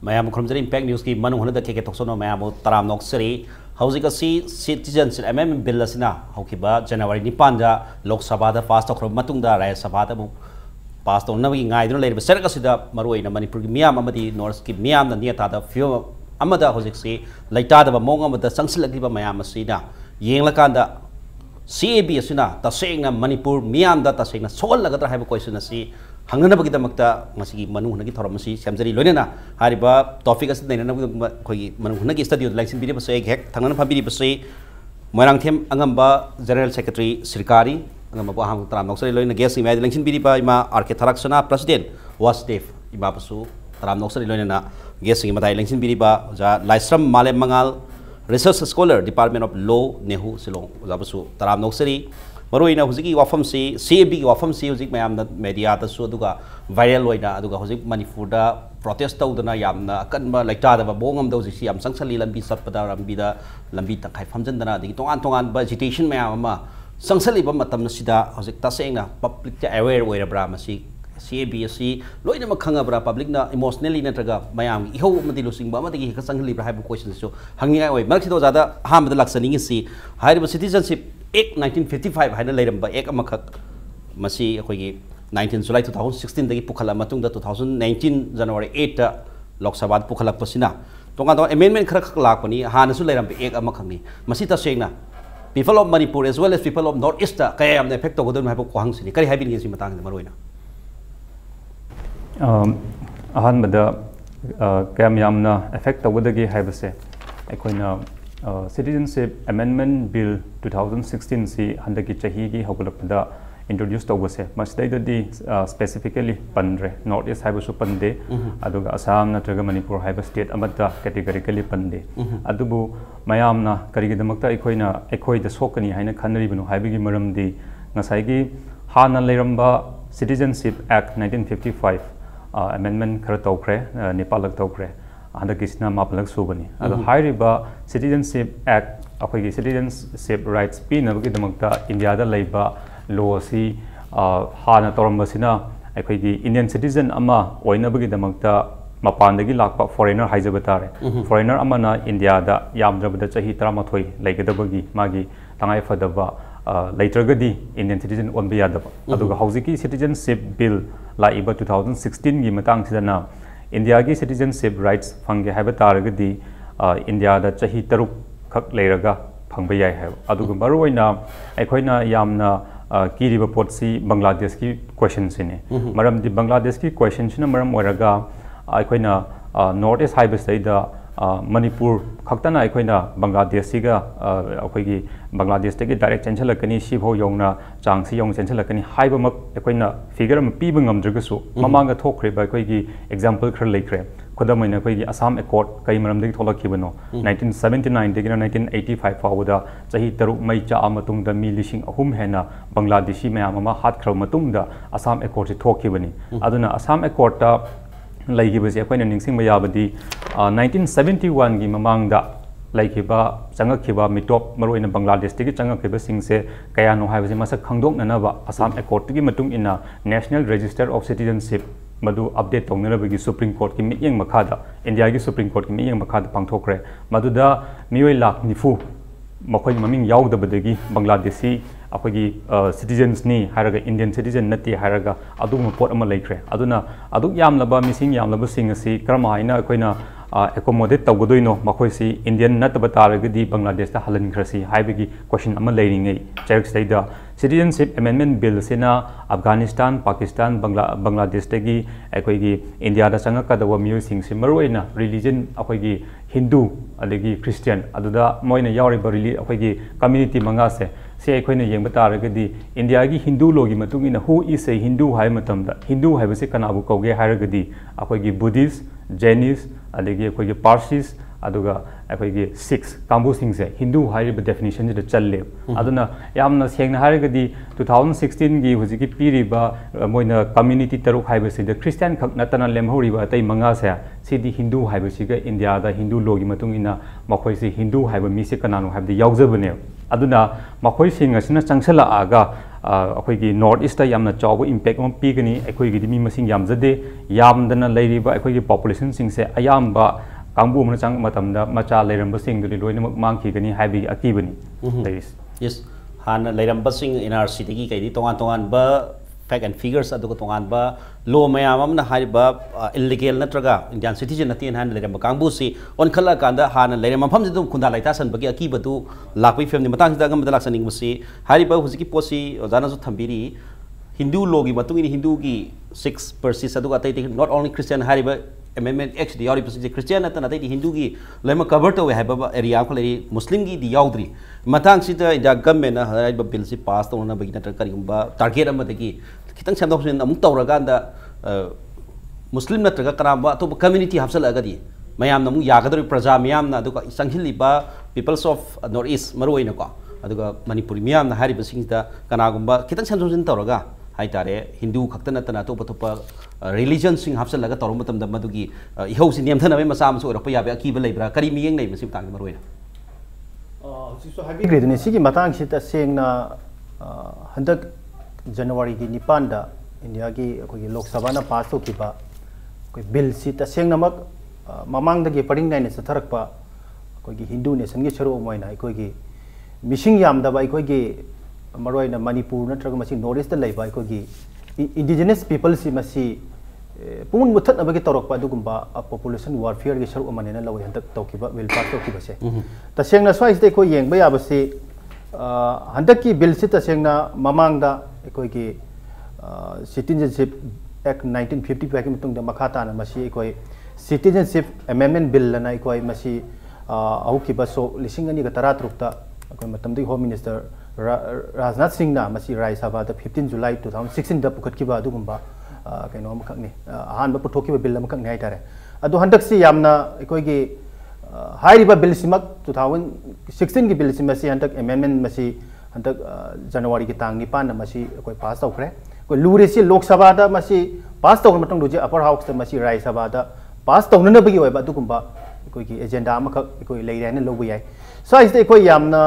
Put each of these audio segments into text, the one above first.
Ma'am खुमजरी impact news की मनु होने के तोक्सोनो मैम तराम नोक्सरी हौजिक असि सिटीजनशिप एमएम बिल असिना हौखिबा जनवरी 9 दा लोक सभा दा पास तौखरब मतुंगदा राज्य सभा दा पास तौनबगी गाइदुना लेरिबा सरक असिदा मरुइना मणिपुर की मियाम अमदी नॉर्थ की मियाम दा नियता फियो अमदा हौजिक से लैतादबा मोंग अमदा संगसिलगिबा मयाम असिना येंगलकांदा CAB असिना तसेंगना मणिपुर मियाम दा तसेंगना सोलगदरा हाइबा क्वेश्चन असि हंगनबगिदमक्ता मसिगी मनुहनगी थोरमसी सेमजरी लोइनेना हारिबा टॉपिक अस दैना खोगी मनुहनगी स्टडी लाइसेंस बिरे बसे एक हेक थंगन फाबिरी बसे मोइरांगथेम अंगम्बा जनरल सेक्रेटरी सरकारी अंगम्बा बहाम तराम नौसरी लोइना गेस्ट इमा लाइसेंस बिरे बा इमा RK थराक्सना प्रेसिडेंट वासदेव इमा बसु तराम नौसरी लोइना गेस्ट इमा दाइ लाइसेंस बिरे बा जा Laishram Malem Mangal research scholar department of law NEHU Shillong जा बसु तराम नौसरी मरोइना हुजिकी वाफम से CAB की वाफम से हुजिक मयाम मीडिया तसु अदुगा वायरल होइना अदुगा हुजिक मणिपुर दा प्रोटेस्ट तौदना यामना अकनबा लैतादबा बोंगम दा हुजिक याम संगसली लंबी सत्पदा लंबी तंखाइ फमजनदना अदि तोंगान तोंगान बा एजिटेशन मयाम अमा संगसलिबा मतम सिदा हुजिक तसेंगना पब्लिक ता अवेयर ओइरब्रा मसी CAB असि लोइनम खंगब्रा पब्लिक ना इमोशनली नत्रगा मयाम इहो मदि लुसिंगबा मदि हिक संगलिब्रा हाइब क्वेश्चन सो हंगिया ओइ मरखिदो जादा हामद लक्सनिंग सी हाइब सिटीजनशिप एक 1955 है लेरंबा एक अमखक मसी अखोगी 19 जुलाई 2016 दगी पुखला मतुंगदा 2019 जनवरी 8 ता लोकसभा पुखलकपसिना तोंगा तो अमेंडमेंट खरख लाकपनी हानसु लेरंबा एक अमखंगनी मसी तसेंगना people of Manipur as well as people of north east कया यामने इफेक्ट तोगदन हाइबो कोहंगसिनी करी हाइबिनी सी मतंग मरोइना अहनबदा कयम यामना इफेक्ट तोगदगी हाइबसे अखोइना Citizenship Amendment Bill 2016 si handaki chahi gi hogulapda introduce tawbase masdaidadi specifically pandre North East haibasu pande aduga Assam natraga Manipur haiba state amata categorically pande adubu mayamna karigidamakta ekhoi da sokani haina khanribunu haibigi maramdi ngasai hana leiramba Citizenship Act 1955 amendment khara tawkre Nepalak tawkre Kisna Mapalak Subani. Hiriba Citizenship Act, Akogi Citizenship Rights Pin of Gidamakta, India Labor, Law Si, Hana Torambasina, Akogi Indian citizen Ama, Oinabagidamakta, Mapandagi Lakpa, foreigner Hizabatare, foreigner Amana, India, the Yamdra Chahi Tramatoi, like the Bagi, Magi, Tangai Fadaba, later Gadi, Indian citizen on Biadaba. Aduga Hausiki Citizenship Bill, Laiba 2016, Gimatang Sidana. India की citizenship rights fungi है बतारगदी India दा चाही तरुक खक लेरगा फंग बयाय है अदुगु मरुइना अखोइना यामना कीरिबा पोटसी बांग्लादेश की question सिने मरम दि बांग्लादेश की question सिना मरम ओरगा अखोइना नॉर्थ ईस्ट हाइबे सैदा मणिपुर खक्तना अखोइना बांग्लादेश सिगा अखोइगी बांग्लादेश तगी डायरेक्ट चेंचलकनी सिभो योंगना चांगसी योंग चेंचलकनी हाइबमक अखोइना फिगर म पीब ngamdrगसु ममांगा थोखरेबा अखोइगी एग्जांपल खर लेखरे खुदमैना अखोइगी असम एकॉर्ड कई मरमदगी थोलखिबनो 1979 दगिना 1985 फावदा चाही तरुक मई चा अमतुंगदा मी लिसिंग अहुम हेना बांग्लादेशी मयाम अमा हातखर मतुंगदा असम एकॉर्ड से थोखिबनी अदुना असम एकॉर्ड ता लाइगिबसे अखोइना निंगसिंग मयाबदी 1971 की ममांगदा लाइखिबा चंगखिबा मिटॉप मरोइना बांग्लादेश तगी चंगखिबा सिंगसे कयानो हाइबसे मसक खंगदोकननबा असम एकॉर्ड तगी मतुंग इना नेशनल रजिस्टर ऑफ सिटीजनशिप मधु अपडेट तौनरबगी सुप्रीम कोर्ट की मियंग मखादा इंडिया की सुप्रीम कोर्ट की मियंग मखादा पांगथोखरे मधुदा मियोय लाख निफु मखोय ममिंग यावदबदगी बांग्लादेशी अखोगी सिटीजन्स नि हारगा इंडियन सिटीजन नति हारगा अदुम पोट अमा लेखरे अदुना अदुक यामलबा मिसिंग यामलबा सिंग असि करमाइना अखोइना एकोमोडेट तौगदोइनो मखोइसी इंडियन नतबा तारगदी बांग्लादेश ता हलनखरसी हाइबगी क्वेश्चन अमा लेरिङै चेरक्सदैदा सिटीजनशिप अमेंडमेंट बिल सेना अफगानिस्तान पाकिस्तान बांग्लादेश तगी अखोइगी इंडिया दा चंगकदवा म्यूजिंग से मरोइना रिलीजन अखोइगी हिंदू अदगी क्रिश्चियन अदुदा मोइना यावरिबा रिली अखोइगी कम्युनिटी मंगा से अखोइना येंब तारगदी इंडिया की हिंदू लोगी मतुंगिना हु इज ए हिंदू हाइ मतमदा हिंदू हाइबसे कनाबु कौगे हारगदी अखोइगी बुद्धिस्ट जैनिस अदगी अखोइगी पारसीस अदुगा अखोइगी सिक्स कांबुसिंग से हिंदू हाइरिबा डेफिनेशन जे चल्ले अदुना यामना सेंगना हारगदी 2016 की हुजिकी पीरिबा मोइना कम्युनिटी तरुक हाइबसे द क्रिश्चियन खक नतना लेमहौरिबा अतै मंगा से सिदी हिंदू हाइबसिगा इंडिया दा हिंदू लोगी मतुंगिना मखोइसे हिंदू हाइबा मिसे कनानो हाइबदि यावजबने अदुना मखोइ सिंग असना चंगसला आगा अखोई नॉर्थ ईस्ट यामना चाव इम्पैक्ट अम पीगनी अखोई मी मसिंग यामजदे यामदना लेरिबा अखोई पॉपुलेशन सिंगसे अयामबा कांगबू मन चांग मतमदा मचा लेरंब सिंगदुली लोइनमक मांगखिगनी हाइबी अकीबनी देस यस हान लेरंब सिंग एनआरसी दगी कई तोंगान तोंगान बा फैक्ट एंड फिगर्स अदुग तोंगान बा लो मयाम अमना हाइबा इलीगल नत्रगा इंडियन सिटीजन नतीन हान लेरंब कांगबू सी ओन खला कांदा हान लेरंब मफम जिदुम खुंदा लाइता सनबगी अकीबदु लाकपी फेमनी मतंग सिदा गमदा लाक्सनिंग मुसी हाइबा हुजिकी पोसी ओजाना जो थंबिरी हिंदू लोगी मतुंगी हिंदू की 6 पर्सिस अदुग अतै नॉट ओनली क्रिश्चियन हाइबा amendment actually yauri pasi Christian natana tai Hindu gi lema cover to have area ko leri Muslim gi di yaudri matang sita india government na hai bill si pass to na bagina kari gumba target am dagi kitang samdok sin amuk tawraga da Muslim natraga karamba to community hapsal agadi mayam namu yagadori praja mayam na aduga sanghili ba peoples of north east maroi na ko aduga Manipur mayam na hari basing da kana gumba kitang samdok sin tawraga hai tare Hindu khakta natana to patopa religion sing hapsal laga torum matam da madugi ihau sin yam thana me masam so ropya ba ki ba leibra kari miyeng nei masim tang maroina so habi grade ni sigi matang sita sengna handak January gi nipan da India gi koi lok sabha na pass to ki ba koi bill sita sengna mak mamang da gi pading nai ne satharak pa koi gi Hindu nation gi charo moina koi gi missing yam da ba koi gi maroina Manipur na traga masi north east da leiba koi gi indigenous people si masi pungun muthat na bagi torok pa dugumba population warfare gi sharu amane na lawi handak tawkiba will pass tawkiba se tasengna swais de ko yeng ba ya basi handak ki bill si tasengna mamang da koi gi citizenship act 1955 ki mutung da makhata na masi koi citizenship amendment bill na koi masi au ki ba so lising ani ga tara truk ta koi matam di home minister Rajnath Singh na masi Rai Sabha da 15 July 2016 da pukhat ki ba dugumba kaino amakak ni ahan ba puthok ki ba bill amakak ni ai tare adu handak si yamna koi gi hairi ba bill simak 2016 ki bill simasi handak amendment masi handak January ki tang ni pan na masi koi pass tawkhre koi lure si Lok Sabha da masi pass tawn matang doje upper house da masi Rai Sabha da pass tawna na bagi oi ba dugumba koi gi agenda amakak koi leire na lobu yai so is the koi yamna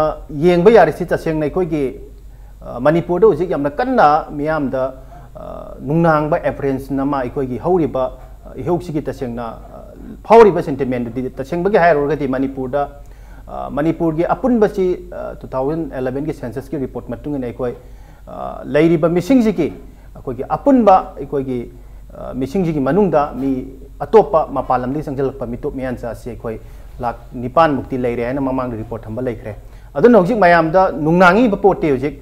yeng ba yari si taseng nei koi gi Manipur do jik yamna kanna miyam da nungnang ba appearance na ma koi gi hauri ba ihok si ki taseng na phauri ba sentiment di taseng ba gi hair ga di Manipur da Manipur gi apun ba si 2011 ki census ki report matung nei koi leiri ba missing ji ki koi gi apun ba koi gi missing ji ki manung da mi atopa mapalam di sangjal pa mitop mian sa si koi lak nipan mukti leire na mamang report hamba leikre adun hojik mayam da nungnangi ba pote hojik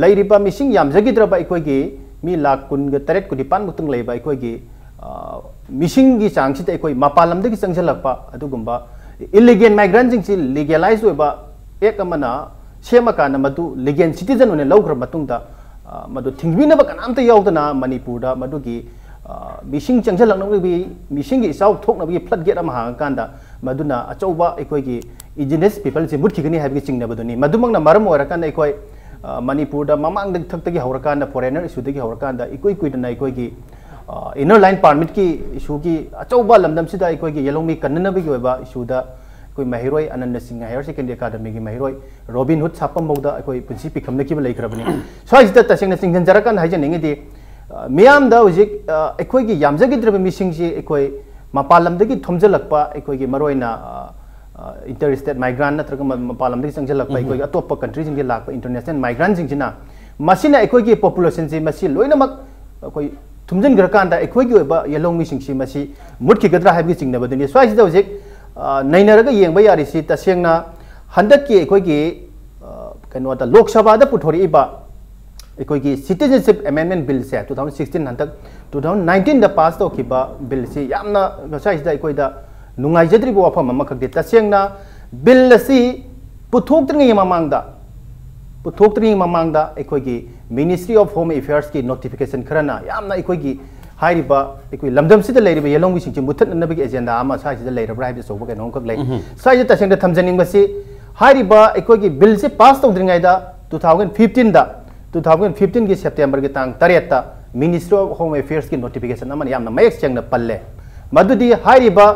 leiri ba missing yam jagidra ba ikoi gi mi lak kun ga taret ku nipan mutung lei ba ikoi gi missing gi chang si ta ikoi mapalam de gi sangjalak pa adugumba illegal migrant jing si legalize ba ek amana semaka na madu legal citizen one lawgra matung da madu thingbi na ba kanam ta yaudana Manipur da madu gi missing changjalak na bi missing gi sau thok na bi flood gate am hang kan da maduna achauba ekoi gi indigenous people se mutki gani habi chingna baduni madumang na maram ora kan ekoi Manipur da mamang de thak tagi hawrakan da foreigner issue dagi hawrakan da ekoi kui na ekoi gi inner line permit ki issue ki achauba lamdam sida ekoi gi yelongmi kanna bi gi ba issue da koi mahiroi Ananda Singh higher secondary academy gi mahiroi Robin Hood sapam bauda ekoi punsi pikham na ki lai krabani so is that tasing na singhan jarakan haja ningi di miyam da ujik ekoi gi yamjagi drab missing ji ekoi mapalam dagi thomjalakpa ekoi gi maroina interstate migrant natraga mapalam dagi sangjalakpa ekoi gi atop country jing gi lakpa international migrant jing jina masina ekoi gi population ji masi loina mak ekoi thumjan grakan da ekoi gi ba yelong mi sing si masi mutki gadra habi jing na badini so is da ujik nainaraga yengba yari si tasengna handak ki ekoi gi kanwa da Lok Sabha da puthori ba ekoi gi citizenship amendment bill se 2016 hantak 2019 da pass to kiba bill si yamna size da ekoi da nungai jadri bo afam amakak de tasengna bill si puthok tringi mamang da ekoi gi Ministry of Home Affairs ki notification kharana yamna ekoi gi hairiba ekoi lamdam si da leiriba yelong wising chim muthat na bi agenda ama size da leirabra habi so ba nong kak lei size tasengna thamjaning ba si hairiba ekoi gi bill si pass to dringai da 2015 ki September ki tang tareta Ministry of Home Affairs ki notification aman yamna mayek chengna palle madudi hairiba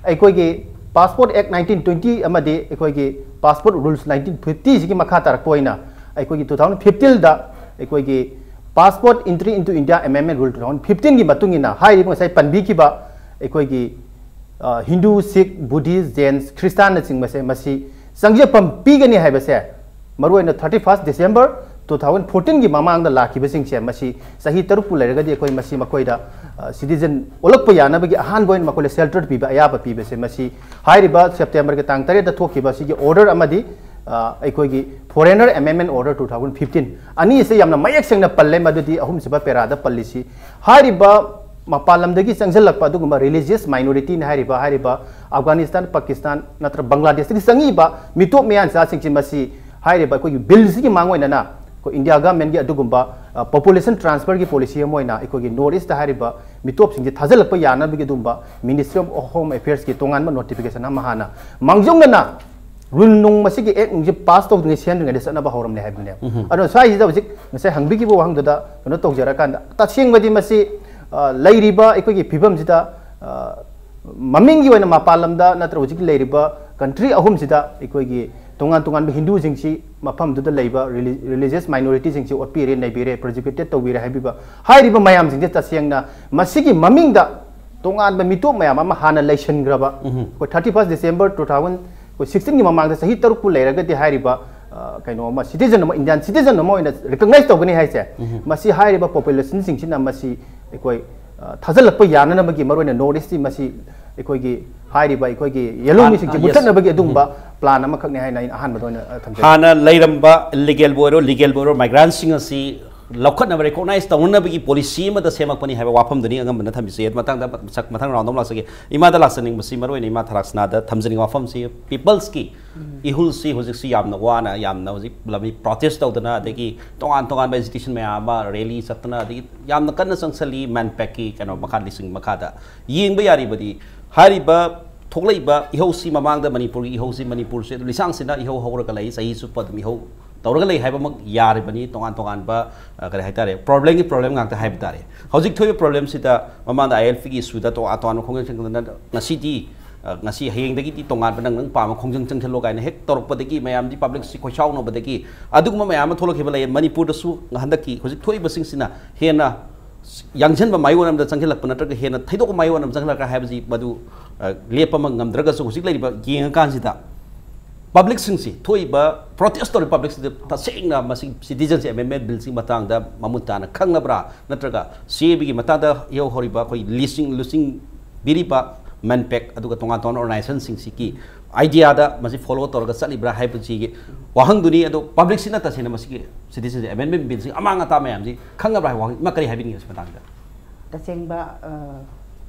ekoi gi Passport Act 1920 amadi ekoi gi Passport Rules 1950 ki makha tarak poina ekoi gi 2015 da अखोई की passport entry into India amendment rule 2015 की मतुंग इना high ribo साइ पनबी की बा अखोई की Hindu Sikh Buddhist Jain Christian न सिंग मसे मसी संगजेपम पीगनी है बसे मरुइना 31 डिसेंबर 2014 की ममांग दा लाखिब सिंग से मसी सही तरुक लेरगदी अखोई मसी मकोइदा सिटीजन ओलक यानबगी अहान बोइन मकोले शेल्टर पीबा अयाब पीबसे मसी हाइरिबा सेप्टेम्बर के तांग 3 दा थोकिबा सिगी ऑर्डर अमदी अखोई फॉरेनर अमेंडमेंट ऑर्डर 2015 अनी से यामना मयक सेंगना पल्ले मदुदी अहुम सिबा पेरादा पल्लिसी हाइरिबा मपालमदगी संगजलकपा दुगुमा रिलीजियस माइनॉरिटी ने हाइरिबा अफगानिस्तान पाकिस्तान नत्र बांग्लादेश की संगीबा मिटोप मियान सा सिंगची मसी हाइरिबा कोई बिल सिगी मांगोइना को इंडिया गवर्नमेंट की अदुगुम्बा पॉपुलेशन ट्रांसफर की पॉलिसी मोइना अखोई नॉर्थ ईस्ट हाइरिबा मिटोप सिंगजी थाजलकपा यानबगी दुंबा मिनिस्ट्री ऑफ होम अफेयर्स की तोंगान नोटिफिकेशन महाना मांगजोंगना रूल नोंग मसिगी एक नोंजे पास तौदुंगे सेंदुंगे सनबा हौरमने हाइबने अदो साइजिदा हजिक मसे हंगबिगी बो हंगददा कनो तौजरा कांदा तसेंगबदी मसी लैरिबा अखोई फिबमजिदा ममिंगी ओइना मपालमदा नत्र हजिक लैरिबा कंट्री अहुमजिदा अखोई तोंगान तोंगान हिंदू जिंगसी मफम दुदा लैबा रिलीजियस माइनॉरिटी जिंगसी ओटपीरे नैबिरे प्रोजिक्यूटेड तौबिरे हाइबिबा हाइरिबा मयाम जिंगे तसेंगना मसिगी ममिंगदा तोंगान मिटो मयाम अमा हाना लैसनग्रबा को 31 डिसेंबर 2016 की ममांग सही तरुक लेरगदी हाइरिबा कनो मा सिटीजन इंडियन सिटीजन मोइना रिकॉग्नाइज तौगनी हाइसे मसी हाइरिबा पॉपुलेशन सिंगसिना मसी अखोई थाजलक याननबगी मरोइना नॉर्थ ईस्ट मसी अखोई हाइरिबा अखोई येलो मिसिंग मुथनबगी अदुंबा प्लान अमखकने हाइना अहान बदोइना थमजे हाना लैरंबा लीगल बोरो लीगल बोरो माइग्रेंट सिंग असि लौखटनब रिकॉग्नाइज तौनबगी पॉलिसी अमद सेमकपनी हाइबा वाफमदनी अंगमना थमिसे मतंग मथंग राउंड लासगे इमादा लासनिंग मसी मरोइना इमा थराक्सना दा थमजनी वाफम सी पीपल्स की इहुल सी होजिक सी यामना वाना यामना होजिक लबी प्रोटेस्ट तौदना अदगी तोंगान तोंगान एजुकेशन मयामा रैली सतना अदगी यामना कन्न संगसली मैनपैक की कनो मखा लिसिंग मखादा येंबा यारिबदी हारिबा थोकलैबा इहौसी ममांग दा मणिपुर की इहौसी मणिपुर से लिसांग सिना इहौ हौरगा लै सही सुपद मिहौ तौरगा लै हाइबमक यारिबनी तोंगान तोंगान बा करे हाइतारे प्रॉब्लम गांगता हाइब तारे हौजिक थोय प्रॉब्लम सिदा ममांग दा आईएलपी की इशू दा तो आतोन खोंगन संगना ngasi ngasi hayengdagi ti tongan panang nang pama khongjang changthalo kaina hek torokpadagi mayam di public si khoichau no badagi aduguma mayam tholokhiba lai manipur da su handaki hojik thoi basing sina hena yangjan ba mayon am da changhelak panatraga hena thaidok mayon am changhelak haibaji badu lepama ngamdraga su hojik lai ba yenga kan sida public sing si thoi ba protest to public si ta singna masing citizens amendment bill sing matang da mamutana khangnabra natraga cb gi mata da yo horiba koi listing biripa manpack aduga tongan ton organization sing siki idea da masi follow torga salibra haibuji gi wahang duni adu public sina ta sina masi citizen amendment bill sing amanga ta mayam ji khangabra wahang makari haibing is matang da tasengba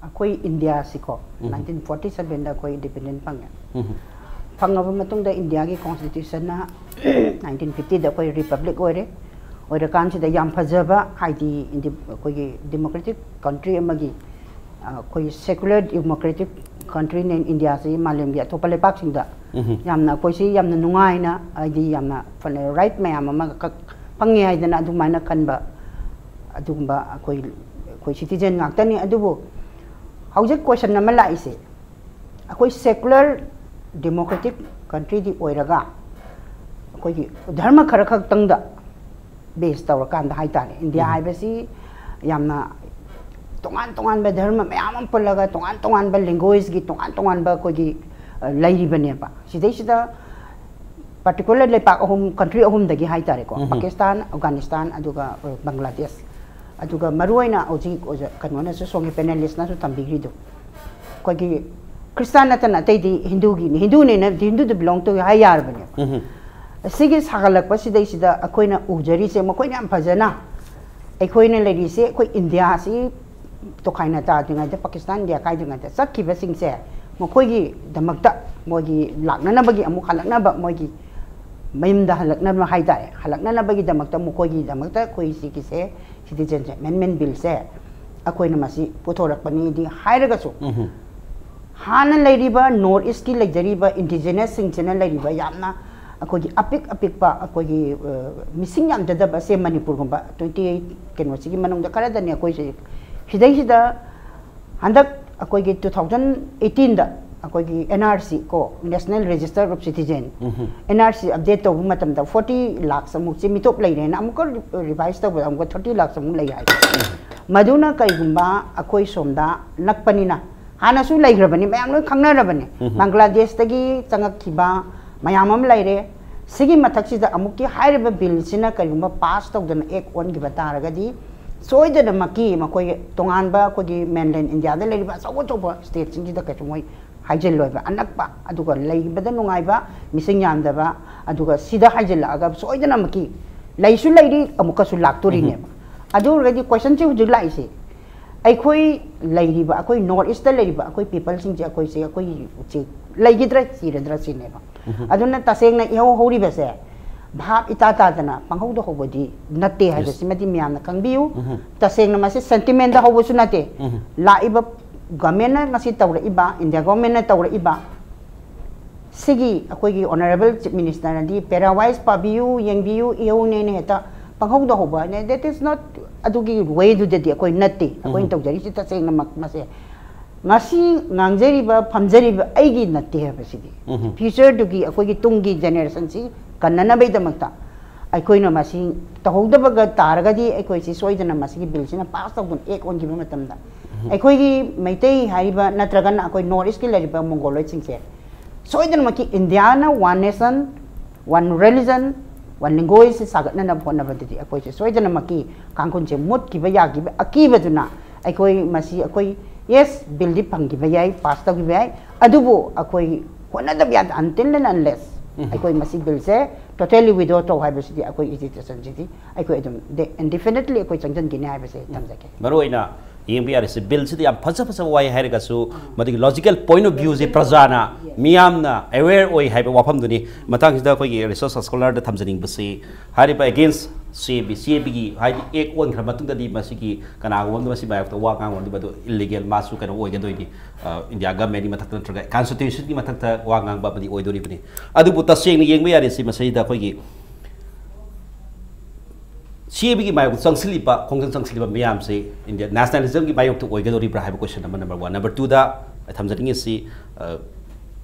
akoi india siko 1947 da koi independent pangya phangaba matung da india gi constitution na 1950 da koi republic oire kan si da yam phajaba haidi indi koi democratic country amagi कोई secular democratic country ने India से मालेम या थोपले पाक सिंदा यामना कोई सी यामना नुंगाइना आदि यामना फने right मयाम अमा पंगे आइदना अदुमाइना कनबा अदुगुंबा कोई सिटीजन ngakतनी अदुबो हाउजिक क्वेश्चन नम लाइसे कोई सेकुलर डेमोक्रेटिक कंट्री दी ओइरगा कोई धर्म खर खक तंगदा बेस तौर कांदा हाइताने इंडिया हाइबसी यामना तोंगान तोंगान बे धर्म मयाम पलगा तोंगान बे लैंग्वेज की तोंगान बे कोई लैरिबने बा सिदा पर्टिकुलर लेपाक अहुम कंट्री अहुम दगी हाई तारे को पाकिस्तान अफगानिस्तान अदुगा बांग्लादेश अदुगा मरुइना ओजी कनोना से सोंगे पैनलिस्ट ना तंबिग्री दो कोई क्रिस्टियन नतन अतैदी हिंदू की हिंदू ने Hindu the belong to high यार बने सिगे सागलक सिदा अखोइना उजरी से मखोइना यम फजना अखोइना लेरी से कोई इंडिया से तो खाइना तादिंगा पाकिस्तान इंडिया काइदिंगा चक्कीबा सिंगसे मखोइगी दमकता मोगी लाकननबगी अमु खलकनबा मोगी मयमदा हलकनबा हाइतारे हलकननबगी दमकता मखोइगी दमकता कोई सिकिसे सिटीजन अमेंडमेंट बिल से अखोइना मसी पुथोरकपनी दि हाइरगसु हाना लेरिबा नॉर्थ ईस्ट की लेजरीबा इंडिजिनस सिंगसेना लेरिबा यामना अखोगी अपिक अखोगी मिसिंग याम ददब से मणिपुर गुंबा 28 केनोसी की मनोंग द करदने अखोइ से हिदा हंदक अखोगी 2018 दा अकोगी NRC को National Register of Citizen NRC update तो मतलब दा 40 लाख समूह से मिटोप ले रहे हैं हमको रिवाइज तो हमको 30 लाख समूह ले आए मधुना कई गुम्बा अकोई सोमदा नकपनीना हाँ सु ले रबनी मैं हम लोग खंगना रबनी बांग्लादेश तकी चंगक किबा मयामम ले रहे सिगी मथक से अमुकी हाई रेबल बिल सिना कई गुम्बा पास तो दन एक वन की बता रहा दी सोइदन मकी मकोई तोंगानबा कोगी मेनलैंड इंडिया दे लेरिबा सवोतोबा स्टेट सिंगी दा कचुमोई हाइजल लोइबा अनकपा अदुगा लेइबदा नुंगाइबा मिसिंग यामदबा अदुगा सिदा हाइजल लागा सोइदन मकी लेइसु लेइरी अमुकसु लाक्तोरिने अदुरगदि क्वेश्चन चे हुजु लाइसे अखोई लेइरिबा अखोई नॉर्थ ईस्ट दा लेइरिबा अखोई पीपल सिंग जे अखोई चे लेगिद्रा सिरद्रा सिनेबा अदुना तसेंगना इहो होरिबसे भाप इता तादना पंगौ दो होबदी नते हाइबसिमदि म्यामना कंबियु तसेंगना मासे सेंटिमेंट दा होबसु नते लाइबा गवर्नमेंट ना ngasi tawra iba India government na tawra iba sigi akoigi honorable chief minister na di parawise pabiu yengbiu iu ne ne heta panghau da hoba ne that is not adugi way do de akoi natti akoi tawjari si taseng na mase ngasi ngangjeri ba phamjeri ba aigi natti ha basidi future dugi akoigi tungi generation si kannana bai damakta akoi na masi tahogda baga taraga di akoi si soidana masi bill sina pass tawgun ek on gi matamda अखोगी मैतई हारिबा नत्रगन अखोई north east की लरिबा mongoloid सिंगसे सोइदन मकी इंडिया ना one nation one religion one language से सागतन ना फोनबदि अखोई से सोइदन मकी कांकुन से मुत की बया की अकीबदुना अखोई मसी अखोई यस बिल्डि फंगी बयाई पास तगी बयाई अदुबो अखोई होनदब या अनटिल एंड अनलेस अखोई मसी बिल से टोटली विदआउट तो हाइबसिटी अखोई इजिटेशन जिति अखोई एकदम इंडेफिनिटली अखोई चंगजन गिने हाइबसे तमजके मरोइना ये से बिल से फज फज वाई है लॉजिकल पॉइंट ऑफ व्यू से प्रजाना मियामना अवेयर ओई है वाफमदुनी मतांगसिदा कोई रिसर्च स्कॉलर थमजनिंग बसे हारिबा अगेंस्ट CAB की हाइदि एक ओन खर मतुंगदि मसिकी कनागोम मसि बायक वा गांगोम बदो इलीगल मासु कनो ओइगदोइदि इंडिया गवर्नमेंट नि मथक नत्रगा कॉन्स्टिट्यूशन की मथक वा गांग बाबदि ओइदोरिबनि अदुबु तसेंग येंग यारे सि मसैदा कोई CAB की मायोक चंगसिलिबा खोंजन चंगसिलिबा मियाम से इंडिया नेशनलिज्म की मायोक तो ओइगदोरिब्रा हाइबा क्वेश्चन नंबर 1 नंबर 2 दा थमजनिंग सी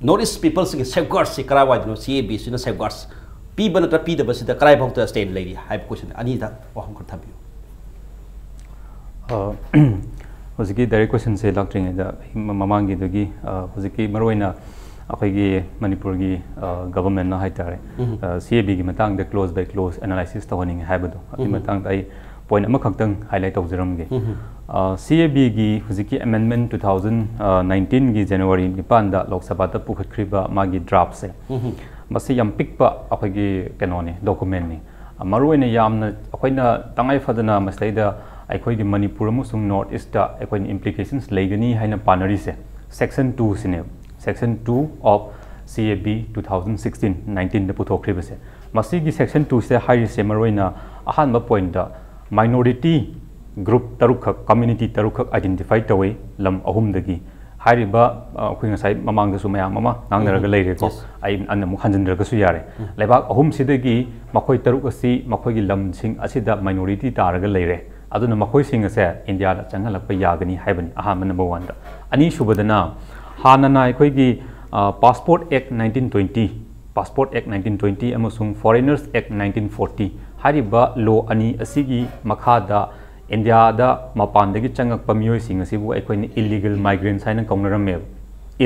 north east people sing safeguard से करा वाइदनो CAB सिना सेफगार्ड्स पीबा नत्र पीदबा सिदा कराय भौत स्टेन लेरी हाइबा क्वेश्चन अनि दा वहम कर थबियो होजिकी डायरेक्ट क्वेश्चन से लाक्ट्रिंग दा ममांगी दगी होजिकी मरोइना अखोगी मणिपुर की गवर्नमेंट ना हाइतारे CAB की मतंग द क्लोज बाय क्लोज एनालिसिस तवनिंग हाइबदो अति मतंग आई पॉइंट अमा खक्तंग हाइलाइट तौजरमगे CAB की हुजिकी अमेंडमेंट 2019 की जनवरी 9 दा लोकसभा दा पुखत्रिबा मागी ड्राफ्ट से मसी यम पिकपा अखोगी केनोने डॉक्यूमेंट ने मरुइने यामना अखोइना तंगाई फदना मसैदा अखोगी मणिपुर अमसुंग नॉर्थ ईस्ट दा अखोइनी इम्प्लिकेशंस लेगनी हाइना पानरी से section 2 cine Section 2 of CAB 2016-19 पुथोख्रिबसे मसी की Section 2 से हाई से मरोइना अहानबा पॉइंट दा माइनॉरिटी ग्रुप तरुख कम्युनिटी तरुख आइडेंटिफाई तवे लम अहुमदगी हारिबा अखोइंगसाइ ममांगदसु मयाम अमा नांगनरगा लेरेको आई अनमु खंजनरगसु यारे लेबाक अहुम सिदगी मखोइ तरुक असि मखोइगी लमसिंग असिदा माइनॉरिटी तारगा लेरे अदुना मखोइ सिंग असे इंडिया दा चंगलकपा यागनी हाइबनी अहाम नंबर 1 दा अनि सुबदना हानना अखोइगी पासपोर्ट एक्ट 1920 पासपोर्ट एक्ट 1920 अमसुंग फॉरेनर्स एक्ट 1940 हारिबा लो अनि असिगी मखादा इंडिया दा मपानदगी चंगकपा मियोइसिंग असिबु अखोइनी इलीगल माइग्रेंट्स हाइना कौनरमे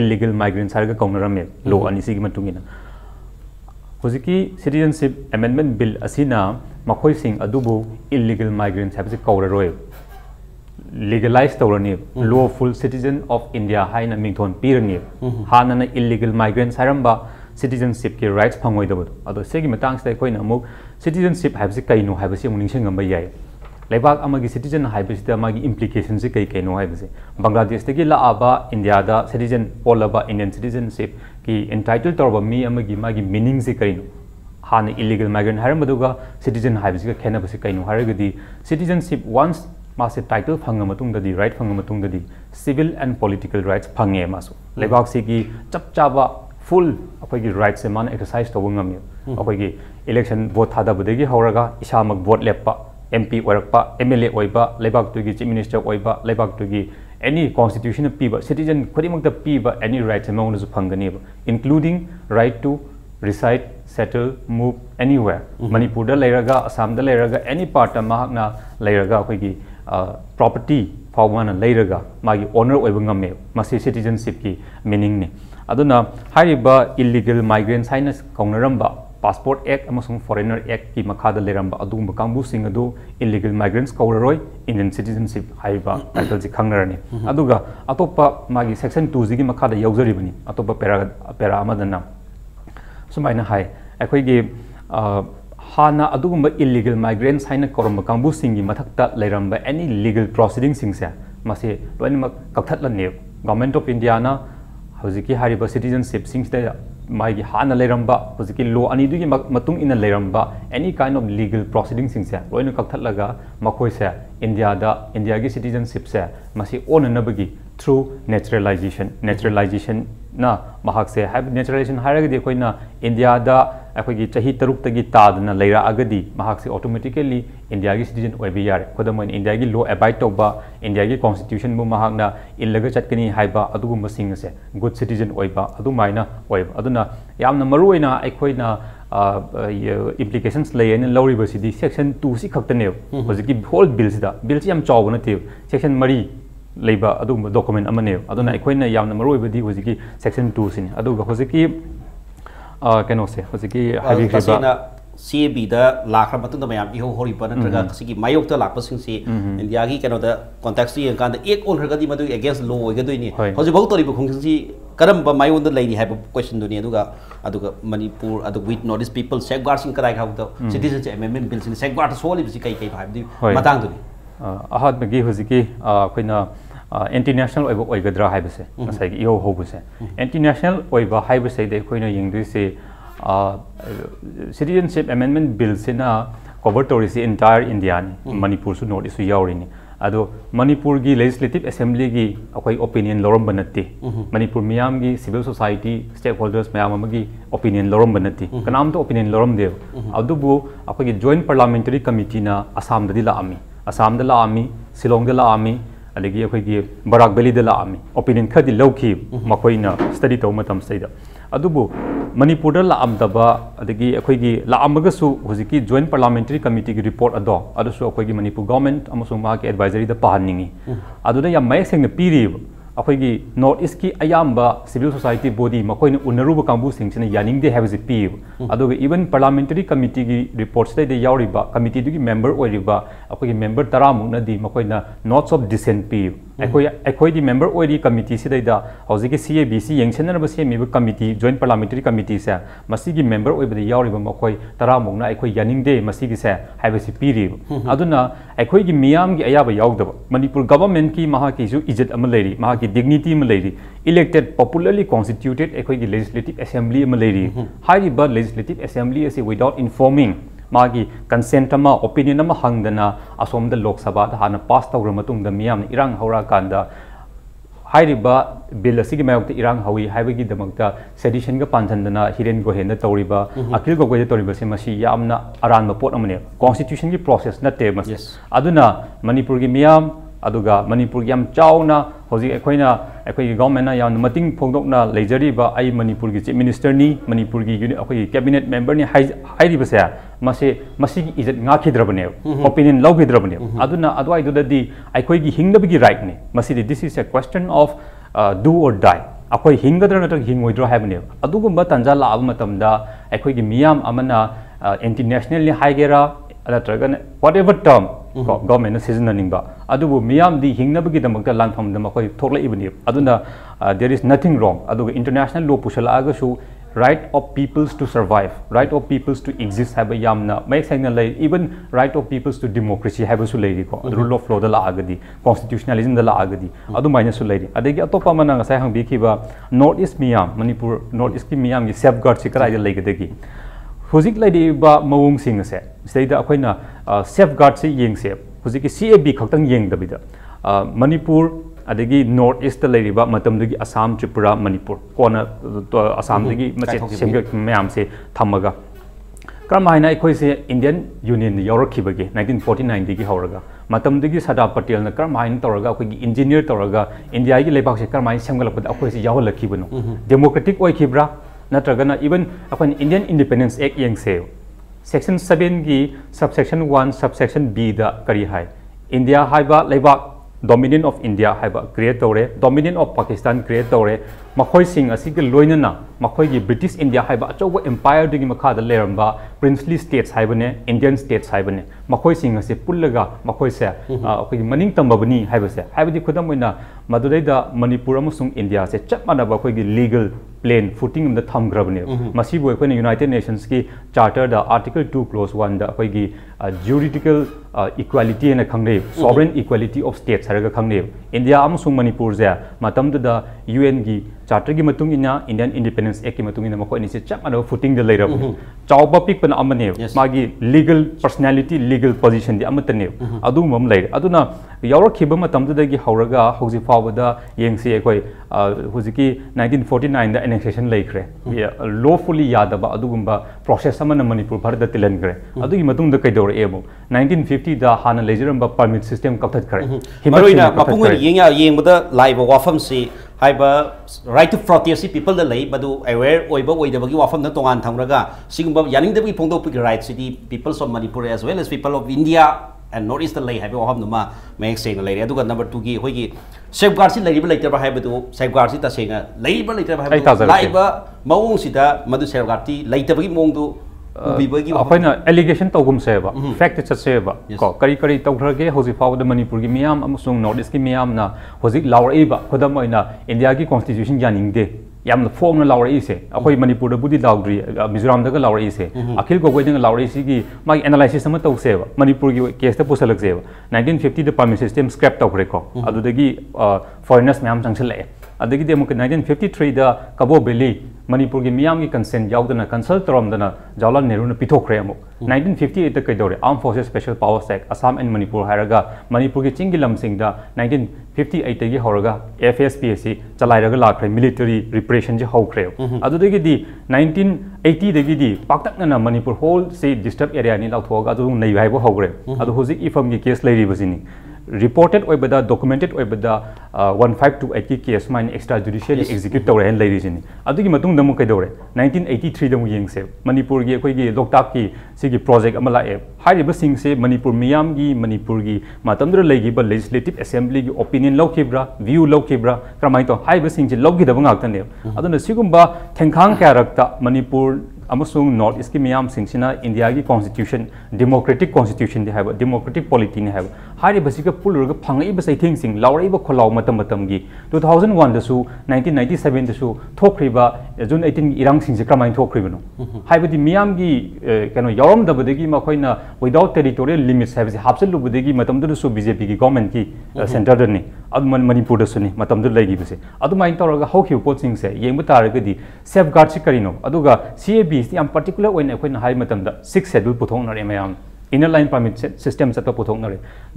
इलीगल माइग्रेंट्स हाइगा कौनरमे लो अनि सिगी मतुंगिना हुजिकी सिटीजनशिप अमेंडमेंट बिल असिना मखोइसिंग अदुबु इलीगल माइग्रेंट्स हाइबसे कौररोय legalize तौरनी lawful citizen of India हाइना मिंगथोन पीरनी हानना illegal migrants हारंबा citizenship के rights फंगोय दबदो अदो सेगी मतंग से कोइना अमुक citizenship हाइबसे कइनो हाइबसे अमुक निंगसिंगम याय लेबाक अमगी citizen हाइबसे अमगी implication से कइ कइनो हाइबसे बांग्लादेश तगी लाआबा इंडिया दा citizen पोलबा Indian citizenship की entitled तौरबा मी अमगी मागी meaning से कइनो हाना illegal migrant हारंबदुगा citizen हाइबसे खेनबसे कइनो हारगदी citizenship once मासे टाइटल फंगमतुंगदि राइट फंगमतुंगदि सिविल एंड पॉलिटिकल राइट्स फंगे मासु लेबाक सिगी चप चाबा फुल अखोइगी राइट से मान एक्सरसाइज तवंगम अखोइगी इलेक्शन वोट थादबदगी हौरगा इसामक वोट लेपा MP ओरकपा MLA ओइबा लेबाक तुगी चीफ मिनिस्टर ओइबा लेबाक तुगी any constitution piba citizen khudimangta piba any rights among us phangani including right to reside settle move anywhere Manipur da leiraga Assam da leiraga any part of mahakna leiraga akhoi property fawwana leiraga magi owner oiba ngame masi citizenship ki meaning ni aduna hariba illegal migrants haina kaunaramba passport act amasung foreigner act ki makhada leramba adugumba kangbu sing adu illegal migrants kauraroi Indian citizenship haiba title ji khangnarani aduga atopa magi section 2 ji gi makhada yaujari atopa para amadana sumaina hai akhoi gi hana adugumba illegal migrants haina koramba kangbu sing gi mathakta leramba any legal proceedings sing se mase loinma kakthatlanne government of India na hojiki hariba citizenship sing da माइगी Hana लेरंबा हजिकी low अनिदुगी मतुंग in लेरंबा any kind of legal proceedings सिंग से लोइनो कक्थलगा मखोय से India की citizenship से मसी ओननबगी through naturalization ना महक से naturalization हारगदी Koyna India दा अखोगी चही तरुक तगी तादना लेरा अगदी महक से automatically इंडिया की citizen ओइबि यारे खोदमन इंडिया की law abide तोबा इंडिया की constitution बु महकना इल्लगा चटकनी हाइबा अदुगुम सिंग से good citizen ओइबा अदुमाइना ओइबा अदुना यामना मरुइना अखोइना implications लेयन लौरिबसिदी section 2 सि खक्तने हजिकी whole bill सिदा bill सि याम चावना थे section 3 लेबा अदुगुम document अमने अदुना अखोइना यामना मरुइबदी हजिकी section 2 सिनि अदुगा हजिकी कैनो से हजिकी हाइबी खबा CAB दा लाखरा मतुंदा मयाम इहो होरिबा नत्रगा कसिगी मायोक्ता लाखपसिंगसी इंडिया की कैनो दा कॉन्टेक्स्ट ये कांदा एक ओन हरगदी मदु अगेंस्ट लॉ ओइगदोइनी हजि बहु तोरिबा खुंगसी करम मायोंद लेनी हाइबा क्वेश्चन दुनी अदुगा मणिपुर अदु with north east people safeguards कदाय खाउतो सिटीजनशिप अमेंडमेंट बिल सिन सेफगार्ड सोलिबसी कै कै हाइबदी मतांग दुनी अहाद मगी हजिकी अखोइना international ओइबा ओइगद्रा हाइबसे नसाइगी इहो होबसे international ओइबा हाइबसे they अखोइना यंगदुसे citizenship amendment bill sina cover torisi entire India ni Manipur su north isu yaurini ado Manipur gi legislative assembly gi akoi opinion lorom banati Manipur miyam gi civil society stakeholders mayam amagi opinion lorom banati kanam to opinion lorom dev adubu akoi gi joint parliamentary committee na Assam da la ami Shillong da la ami adagi akoi gi Barak Valley da la ami opinion khadi lawki makoina study to matam saida adubu Manipur da laamdaba adagi akhoi laamagasu hojiki joint parliamentary committee ki report ado adusu akhoi gi Manipur government amasung ma ki advisory da pahaningi aduda yam mai seng na piri akhoi gi north east ki ayamba civil society body makoi na unaruba kambu sing sina yaning de have is pi aduga even parliamentary committee ki reports de yauriba committee du ki member oiriba akhoi gi member taramu na di makoi na notes of dissent pi akhoi di member oiri committee si da hojiki CABC yengsen na ba se mi committee joint parliamentary committee sa masi gi member oiba de yauriba makoi taramu na akhoi yaning de masi gi sa have is pi ri aduna akhoi gi miyam gi ayaba yaudaba Manipur government ki maha ki ju ijat amaleri maha ki dignity amaleri elected popularly constituted akhoi gi legislative assembly amaleri hariba legislative assembly ase without informing magi consent ama opinion ama hangdana asom da lok sabha da hana pass tawra matung da miyam irang haura kanda hariba bill asigi mayok irang hawi haibagi damakta sedition ga panchandana hiren go henda tawriba akil go goje tawriba se masi yamna aran ma pot amane constitution gi process na te mas aduna Manipur gi miyam aduga Manipur yam chauna hoji akhoi government na yam mating phongdokna leijari ba ai Manipur gi chief minister ni Manipur gi akhoi cabinet member ni hairi ba se masi gi ijat nga khidrabane opinion law khidrabane aduna adwai du di akhoi gi hingdab gi right ni masi this is a question of do or die akhoi hingadra na hingoidra habane adugumba tanja la ab matamda akhoi gi miyam amana internationally haigera whatever term government is seasoning ba adubu miyam di hingnabagi damakta lanfam da makoi thokla ibni aduna there is nothing wrong aduga international law pushala aga su right of peoples to survive right of peoples to exist have yamna make signal even right of peoples to democracy have su lady ko rule of law da la agadi constitutionalism da la agadi adu minus su lady adegi atopa mana ngasai hang bi khiba north east miyam Manipur north east ki miyam gi safeguard sikrai da legadegi hojik lady ba mawung sing se seida akoina safeguard se yeng se hojiki CAB khaktang yeng dabida Manipur adegi north east lady ba matam dagi Assam Tripura Manipur kona Assam dagi mache semga mayam se thamaga क्रम हाइना अखोई से Indian union यौरखिबगे 1949 दिगी हौरगा मतमदगी सरदार पटेल न क्रम हाइन तौरगा अखोई engineer तौरगा India की लेबाक से क्रम हाइन सेमगलपद अखोई से यावलखिबनो डेमोक्रेटिक ओइखिब्रा नत्रगना इवन अपन इंडियन इंडिपेंडेंस एक्ट यंगसे सेक्शन 7 की सबसेक्शन 1 सबसेक्शन बी दा करी हाय इंडिया हाइबा लेबाक डोमिनियन ऑफ इंडिया हाइबा क्रिएट तौरे डोमिनियन ऑफ पाकिस्तान क्रिएट तौरे मखोई सिंग असिग लोइनना मखोई की ब्रिटिश इंडिया हाइबा अचौबा एम्पायर दुगी मखादा लेरंबा प्रिंसली स्टेट्स हाइबने इंडियन स्टेट्स हाइबने मखोई सिंग असे पुल्लगा मखोई से अखोई मनिंग तंबबनी हाइबसे हाइबदी खुदम ओइना मदुदैदा मणिपुर अमसुंग इंडिया से चप मानबा अखोई की लीगल प्लेन फुटिंग द थमग्रबने मसिबो अखोई यूनाइटेड नेशंस की चार्टर द आर्टिकल 2 क्लोज 1 द अखोई की ज्यूरिडिकल इक्वालिटी ने खंगने सॉवरेन इक्वालिटी ऑफ स्टेट्स हरगा खंगने इंडिया अमसुंग मणिपुर जे मतमददा यूएन की चार्टर की मतुंग इना इंडियन इंडिपेंडेंस एक्ट की मतुंग इना मखोई निसे चप मानबा फुटिंग द लेरब चावबा पिकपन अमने मागी लीगल पर्सनालिटी लीगल पोजीशन दी अमतने अदुमम लेर अदुना यावरखिबा मतमदगी हौरगा हौजि फावदा येंगसे अखोई हुजिकी 1949 दा एनेक्सेशन लेख्रे लॉफुली यादबा अदुगुंबा प्रोसेस अमन मणिपुर भारत तिलनग्रे अदुगी मतुंग द कैदोर एबो 1950 दा हाना लेजरंबा परमिट सिस्टम कथथखरे मरोइना मपुंग येंगबदा लाइबा वाफम से हाइबा राइट टू प्रोटेस्ट पीपल द लई बदु अवेयर ओइबा ओइदबगी वाफम न तोंगान थंगरगा सिगुंबा यानिंगदबगी फोंदोपगी राइट सिटी peoples of Manipur as well as people of India and north east lay have of numa make saying lady aduga number 2 gi hoigi safeguard si lay later have to safeguard si ta senga labor later have laiba maung sida madu safeguard ti later bagi mong du ubibagi apaina allegation togum seba fact chaseba ko kari kari tograge hoji faw the manipur gi miyam amusung north east gi miyam na hoji lauraiba khodam oina india gi constitution janingde yam the form laur ise akoi manipur da budi laudri mizoram da laur ise akhil gogoi da laur ise gi mai analysis sama tau seva manipur gi case ta pusalak seva 1950 the permit system scrap tau reko adu dagi foreigners myam changchal adagi de muk 1953 da kabo beli manipur gi miyam gi consent yaudana consult torom dana jawlan nehru na pithokre amuk 1958 da kaidore armed forces special powers act assam and manipur haraga manipur gi chingi lamsing da 1958 gi horaga fspsc chalairaga lakhre military repression je hokre adudagi di 1980 dagi di paktakna manipur whole se disturbed area ni lauthoga adu nei haibo hogre adu hozik ifam gi case leiri basini reported oibada documented oibada 1528 ki case mine extrajudicially execute tawre hen leiri jini adugi matung damu kaidore 1983 damu yengse manipur gi khoi gi loktak ki sigi project amala e hairiba sing se manipur miyam gi manipur gi matamdra leigi ba legislative assembly gi opinion lokibra view lokibra kramai to haiba sing ji logi da bangak tane aduna sigumba thengkhang karakta manipur amasung north east ki miyam sing sina india gi constitution democratic constitution de haiba democratic polity ne haiba hairiba siga pulurga phangai ba saithing sing laurai ba kholau matam matam gi 2001 da su 1997 da su thokriba june 18 irang sing se kramai thokriba no haiba di miyam gi kano yaram da badegi ma khoina without territorial limits haiba se hapsel lu badegi matam da su bjp gi government ki center da ni adman manipur da su ni matam da legi bse adumai tawraga hokhi pot sing se yengba taraga di safeguard si karino aduga cab am particular when akoin high matam da 6 schedule puthong na mayam inner line permit system set up puthong na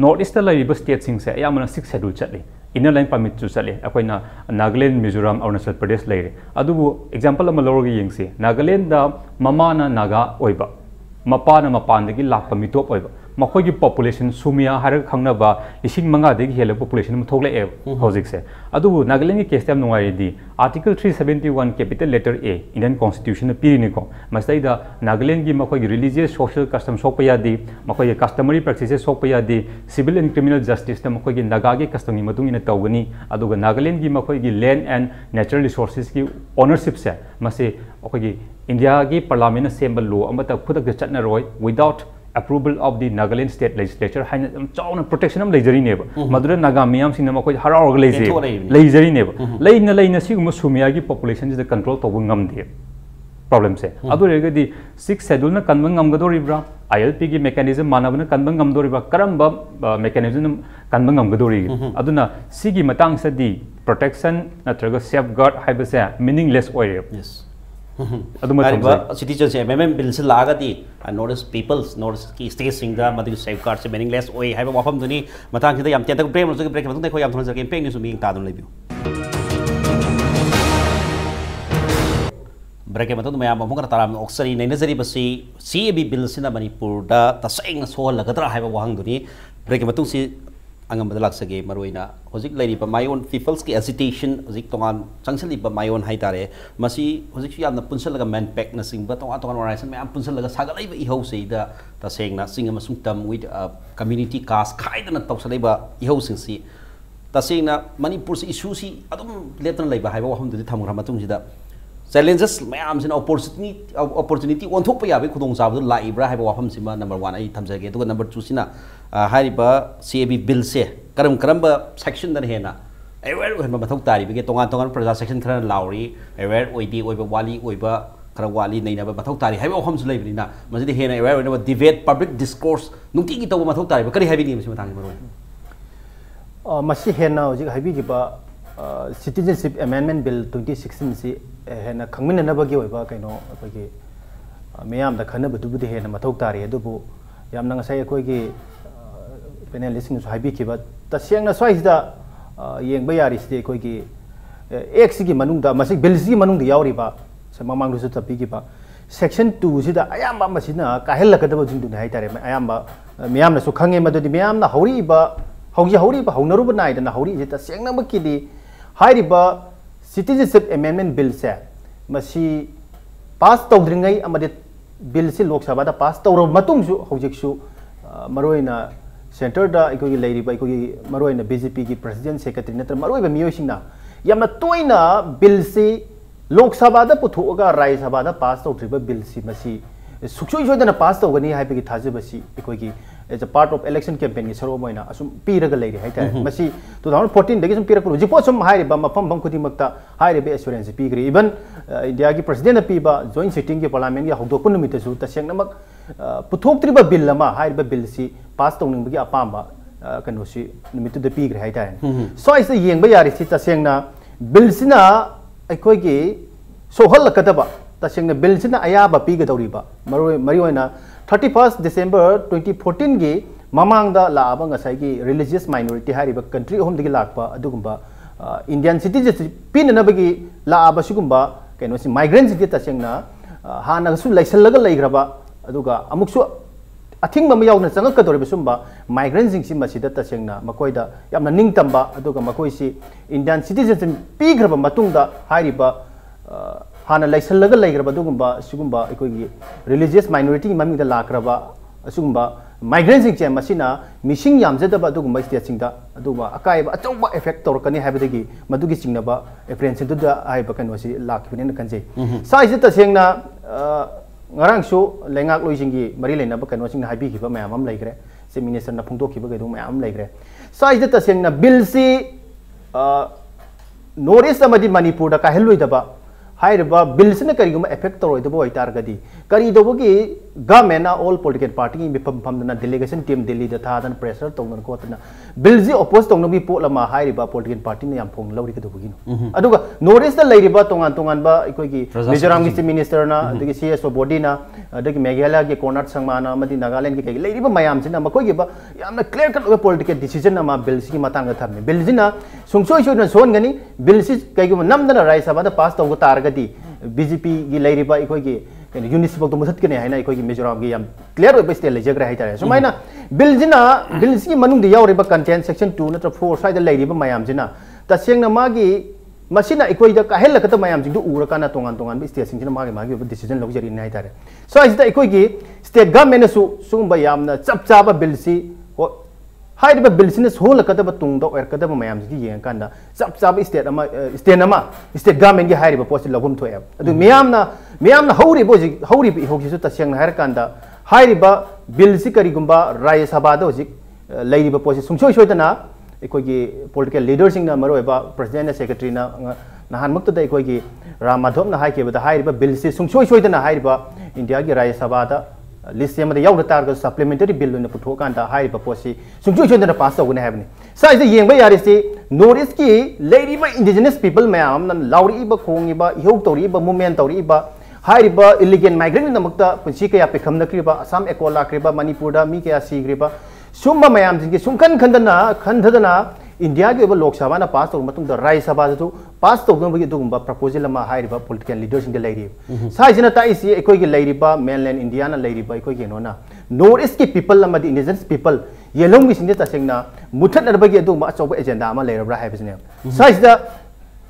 north east la river state sing se ayamana 6 schedule chatli inner line permit chu chatli akoina nagaland mizoram arunachal pradesh leire adubu example ama lorogi yengse nagaland da mama na naga oiba mapa na mapan dagi lakpa mitop oiba makhoi gi population sumia har khangna ba ising manga degi hele population mu thogle e hojik se adu nagaland ki case tam nungai di article 371 capital letter a indian constitution piri ni ko masai da nagaland gi makhoi gi religious social custom sokpa di makhoi gi customary practices sokpa di civil and criminal justice ta makhoi gi naga gi custom ni matung ina tawgani adu ga nagaland gi makhoi gi land and natural resources ki ownership se mase makhoi gi india gi parliament assembly law amata khudak de chatna roi without approval of the Nagaland state legislature haina chauna protection am leijari neba madura naga miyam sing na makoi harau leijari neba leina siguma sumia gi population is the control to ngam de problem se adu rega di 6 schedule na kanbang ngam gadoribra ilp gi mechanism manabna kanbang ngam doribra karamba mechanism kanbang ngam gadori aduna sigi matang sa di protection natraga safeguard haiba se meaningless oire yes citizens bill se laga di notice peoples notice ki state sing da madu safeguard se meaningless oi haiba wafam duni matang sida yam tiata prem so break matung dai khoi yam thon jage peng ni su ming ta don lebiu break के मतलब मैं अमुक ताराम ऑक्सरी नैनजरी बसी CAB bill सिना मणिपुर दा तसेंग सोहल लगदरा हाइबा वाहंग दुनी break के मतलब सी अंगम बदलाक सगे मरोइना होजिक लैरिबा मायोन पीपल्स की एजिटेशन होजिक तोंगान चंगसलिबा मायोन हाइतारे मसी होजिक यामना पुनसलगा मैन पैक न सिंगबा तोंगा तोंगान ऑर्गनाइजेशन मैम पुनसलगा सागलाइबा इहौसेदा तसेंगना सिंग मसुंग तम विद कम्युनिटी कास्ट खाइदना तौसलाइबा इहौसिंसी तसेंगना मणिपुर से इशू सी अदुम लेतन लैबा हाइबा वहमदुदि थमुरा मतुंगजिदा चैलेंजेस मैम से अपॉर्चुनिटी ओंथोप याबे खुदोंग चाबदु लाइब्रा हाइबा वाफम सिमा नंबर 1 आई थमजगे दुगा नंबर 2 सिना हाइबा CAB बिल से करम करम सेक्शन दन हेना अवेयर होन मथौ तारि बिगे तोंगान तोंगान प्रजा सेक्शन खरा लाउरी अवेयर ओइदी ओइबा वाली ओइबा खरा वाली नैना मथौ तारि हाइबा वाफम सु लैबनिना मजिदि हेना अवेयर ओइना डिबेट पब्लिक डिस्कोर्स नुंती की तौ मथौ तारि करि हाइबिनि मसि मतांग मरो मसी हेना होजिक हाइबिगिबा सिटीजनशिप अमेंडमेंट बिल 2016 से हेना खंगमिननबगी ओइबा कइनो अखोगी मियाम दा खनबदुबुदि हेना मथौ तारि अदुबु यामना ngasai अखोगी पेनलिस्टिंग सु हाइबिकिबा तसेंगना स्वाइसदा येंगबा यारिसदि अखोगी एक्स की मनुंगदा मसी बिल सी मनुंगदा यावरिबा से ममांगदुसु तपिगिबा सेक्शन 2 सिदा अयामबा मसिना काहेलकदबा जिंदुनि हाइतारे अयामबा मियामना सु खंगे मदुदि मियामना हौरिबा हौरिबा हौनरुबा नाइदना हौरि जे तसेंगनाबकिदि हाइरिबा सिटीजनशिप अमेंडमेंट बिल से मसी पास तौद्रिंगै अमदि बिल से लोक सभा दा पास तौर मतुंगसु हौजिकसु मरोइना सेंटर दा इकोगी लैरिबा इकोगी मरोइना BJP की प्रेसिडेंट सेक्रेटरी नत्र मरोइबा मियोसिंगना यामना तोइना बिल से लोक सभा दा पुथोगा राज्य सभा दा पास तौद्रिबा बिल से मसी सुक्सोइ सोइदना पास तौगनी हाइबगी थाजबसी इकोगी as a part of election campaign ki saro moina asum piraga leiri haita masi 2014 dagi sum pirakulu jipo sum hairi ba mafam bam khudi makta hairi be assurance pigri even india ki president pi ba joint sitting ki parliament ki hokdok pun numit su ta sengna mak puthok tri ba bill lama hairi ba bill si pass tongning bagi apamba kanu si numit de pigri haita so is yeng ba yari si ta sengna bill sina aikoi ki sohal kadaba ta sengna bill sina aya ba piga dawriba mari oina 31st December 2014 की ममांगदा लाबा ngasai की religious minority हारिबा country home दगी Lakpa अदुगुंबा Indian citizenship पिननबगी लाबा सिगुंबा canoe सि migrants की तसेंगना हानागसु लाइसलगा लैग्रबा अदुगा अमुकसु a thing मम यावना चंगकदोरिबा Sumba migrants सिंगसि मसिदा तसेंगना मकोइदा यामना निंगतंबा अदुगा मकोइसि Indian citizenship पिग्रबा मतुंगदा हारिबा हाना लाइसलगा लैग्रबा दुगुंबा सिगुंबा इकोगी religious minority की ममिंग दा लाक्रबा असुगुंबा migrant सिंग चे मसिना मिसिंग यामजदबा दुगुंबा स्टेट सिंग दा अदुबा अकाइबा अचौबा इफेक्ट तौरकनी हाइबदगी मदुगी सिंगनबा एफरेंस दुदा हाइबा कनोसी लाखिबने कनजे साइज तसेंगना ngarangsu lengak loisinggi mari leinaba कनोसिंग हाइबी खिबा मयाम लैग्रे से मिनिस्टर ना फुंगदोखिबा गैदो मयाम लैग्रे साइज तसेंगना बिल सी नॉर्थ ईस्ट अमदि मणिपुर दा काहेलोइदबा हाइरबा बिल से करीगुम इफेक्ट तौरदबो होइतारगदी करीदोबगी गवर्नमेंट ऑल पॉलिटिकल पार्टी की मिफम फमदना डेलीगेशन टीम दिल्ली दा थादन प्रेशर तौनन कोतना बिल जी ओपोज तौनबी पोलमा हाइरबा पॉलिटिकल पार्टी ने याम फोंग लौरी कदोबगी अदुगा नॉर्थ ईस्ट दा लैरिबा तोंगान तोंगान बा इकोगी मिजोरम की मिनिस्टर ना अदगी सीएसओ बॉडी ना अदगी मेघालय के कोनाट संगमाना मदि नागालैंड के लैरिबा मयाम सिना मकोगी बा यामना क्लियर कट पॉलिटिकल डिसीजन नमा बिल सी मतंग थमने बिल जिना सुंगसोय सोन सोनगनी बिल सी कईगु नमदना राज्य सभा दा पास तौग तारगदी BJP की लैरिबा इकोगी यूनिसिपल तो मुथत के है इकोगी मिजोरम की याम क्लियर ओइबा स्टेट लेजग्रा हाइतारे सुमाइना बिल जिना बिल सी मनुंग दि यावरिबा कंटेंट सेक्शन 2 नत्र 4 साइड लैरिबा मयाम जिना तसेंगना मागी मसिना इकोइदा काहेलकत मयाम जिंदु उरकाना तोंगान तोंगान स्टेट सिंजना मागी मागी डिसीजन लौजरी नि हाइतारे सो आइदा इकोगी स्टेट गवर्नमेंट सु सुंबा यामना चपचाबा बिल सी हाइरिबा बिल सिना सोलकदबा तुंगदो एरकदबा मयाम जि येंकांदा चपचाबा स्टेट स्टेट गवर्नमेंट की हाइरिबा पोस्ट लगुम थोय अदु मियामना हौरिबो इहोगिसु तसेंगना हाइरकांदा हाइरिबा बिल सि करिगुंबा राज्य सभा दा होजिक लैरिबा पोस्ट सुंसोय सोयदना इकोगी पॉलिटिकल लीडर सिंगना मरोयबा प्रेसिडेंट सेक्रेटरी ना नहानमक्तदा इकोगी राम माधव ना हाइकेबदा हाइरिबा बिल सि सुंसोय सोयदना हाइरिबा इंडिया की राज्य सभा दा लिस्ट में याव तारग सप्लीमेंटरी बिल पुथोकांदा हाइरिबा पोसी सुंचु सोदना पास तौगने हाबने साइज येंबा यारिसे नॉर्थ ईस्ट की लैरिबा इंडिजिनस पीपल मैम लाउरीबा खोंगिबा इहौ तौरीबा मूवमेंट तौरीबा हाइरिबा इलीगल माइग्रेंट नमक्ता पुंसी कया पेखमनक्रिबा असम एकोलाक्रिबा मणिपुर दा मी कया सीग्रिबा सुम्बा मैम जिंगे सुंखन खंदना इंडिया के लोक सभा ना पास तौर राज्य सभा तो पास तौर प्रपोजल पोलिटिकल लीडर साइजना ताइसी मेनलैंड इंडिया ना नॉर्थ ईस्ट की पीपल इंडिजिनस पीपल येलोंग की तसेंगना मुथनबगी अचौब एजेंडा लेरब्रा है साइदा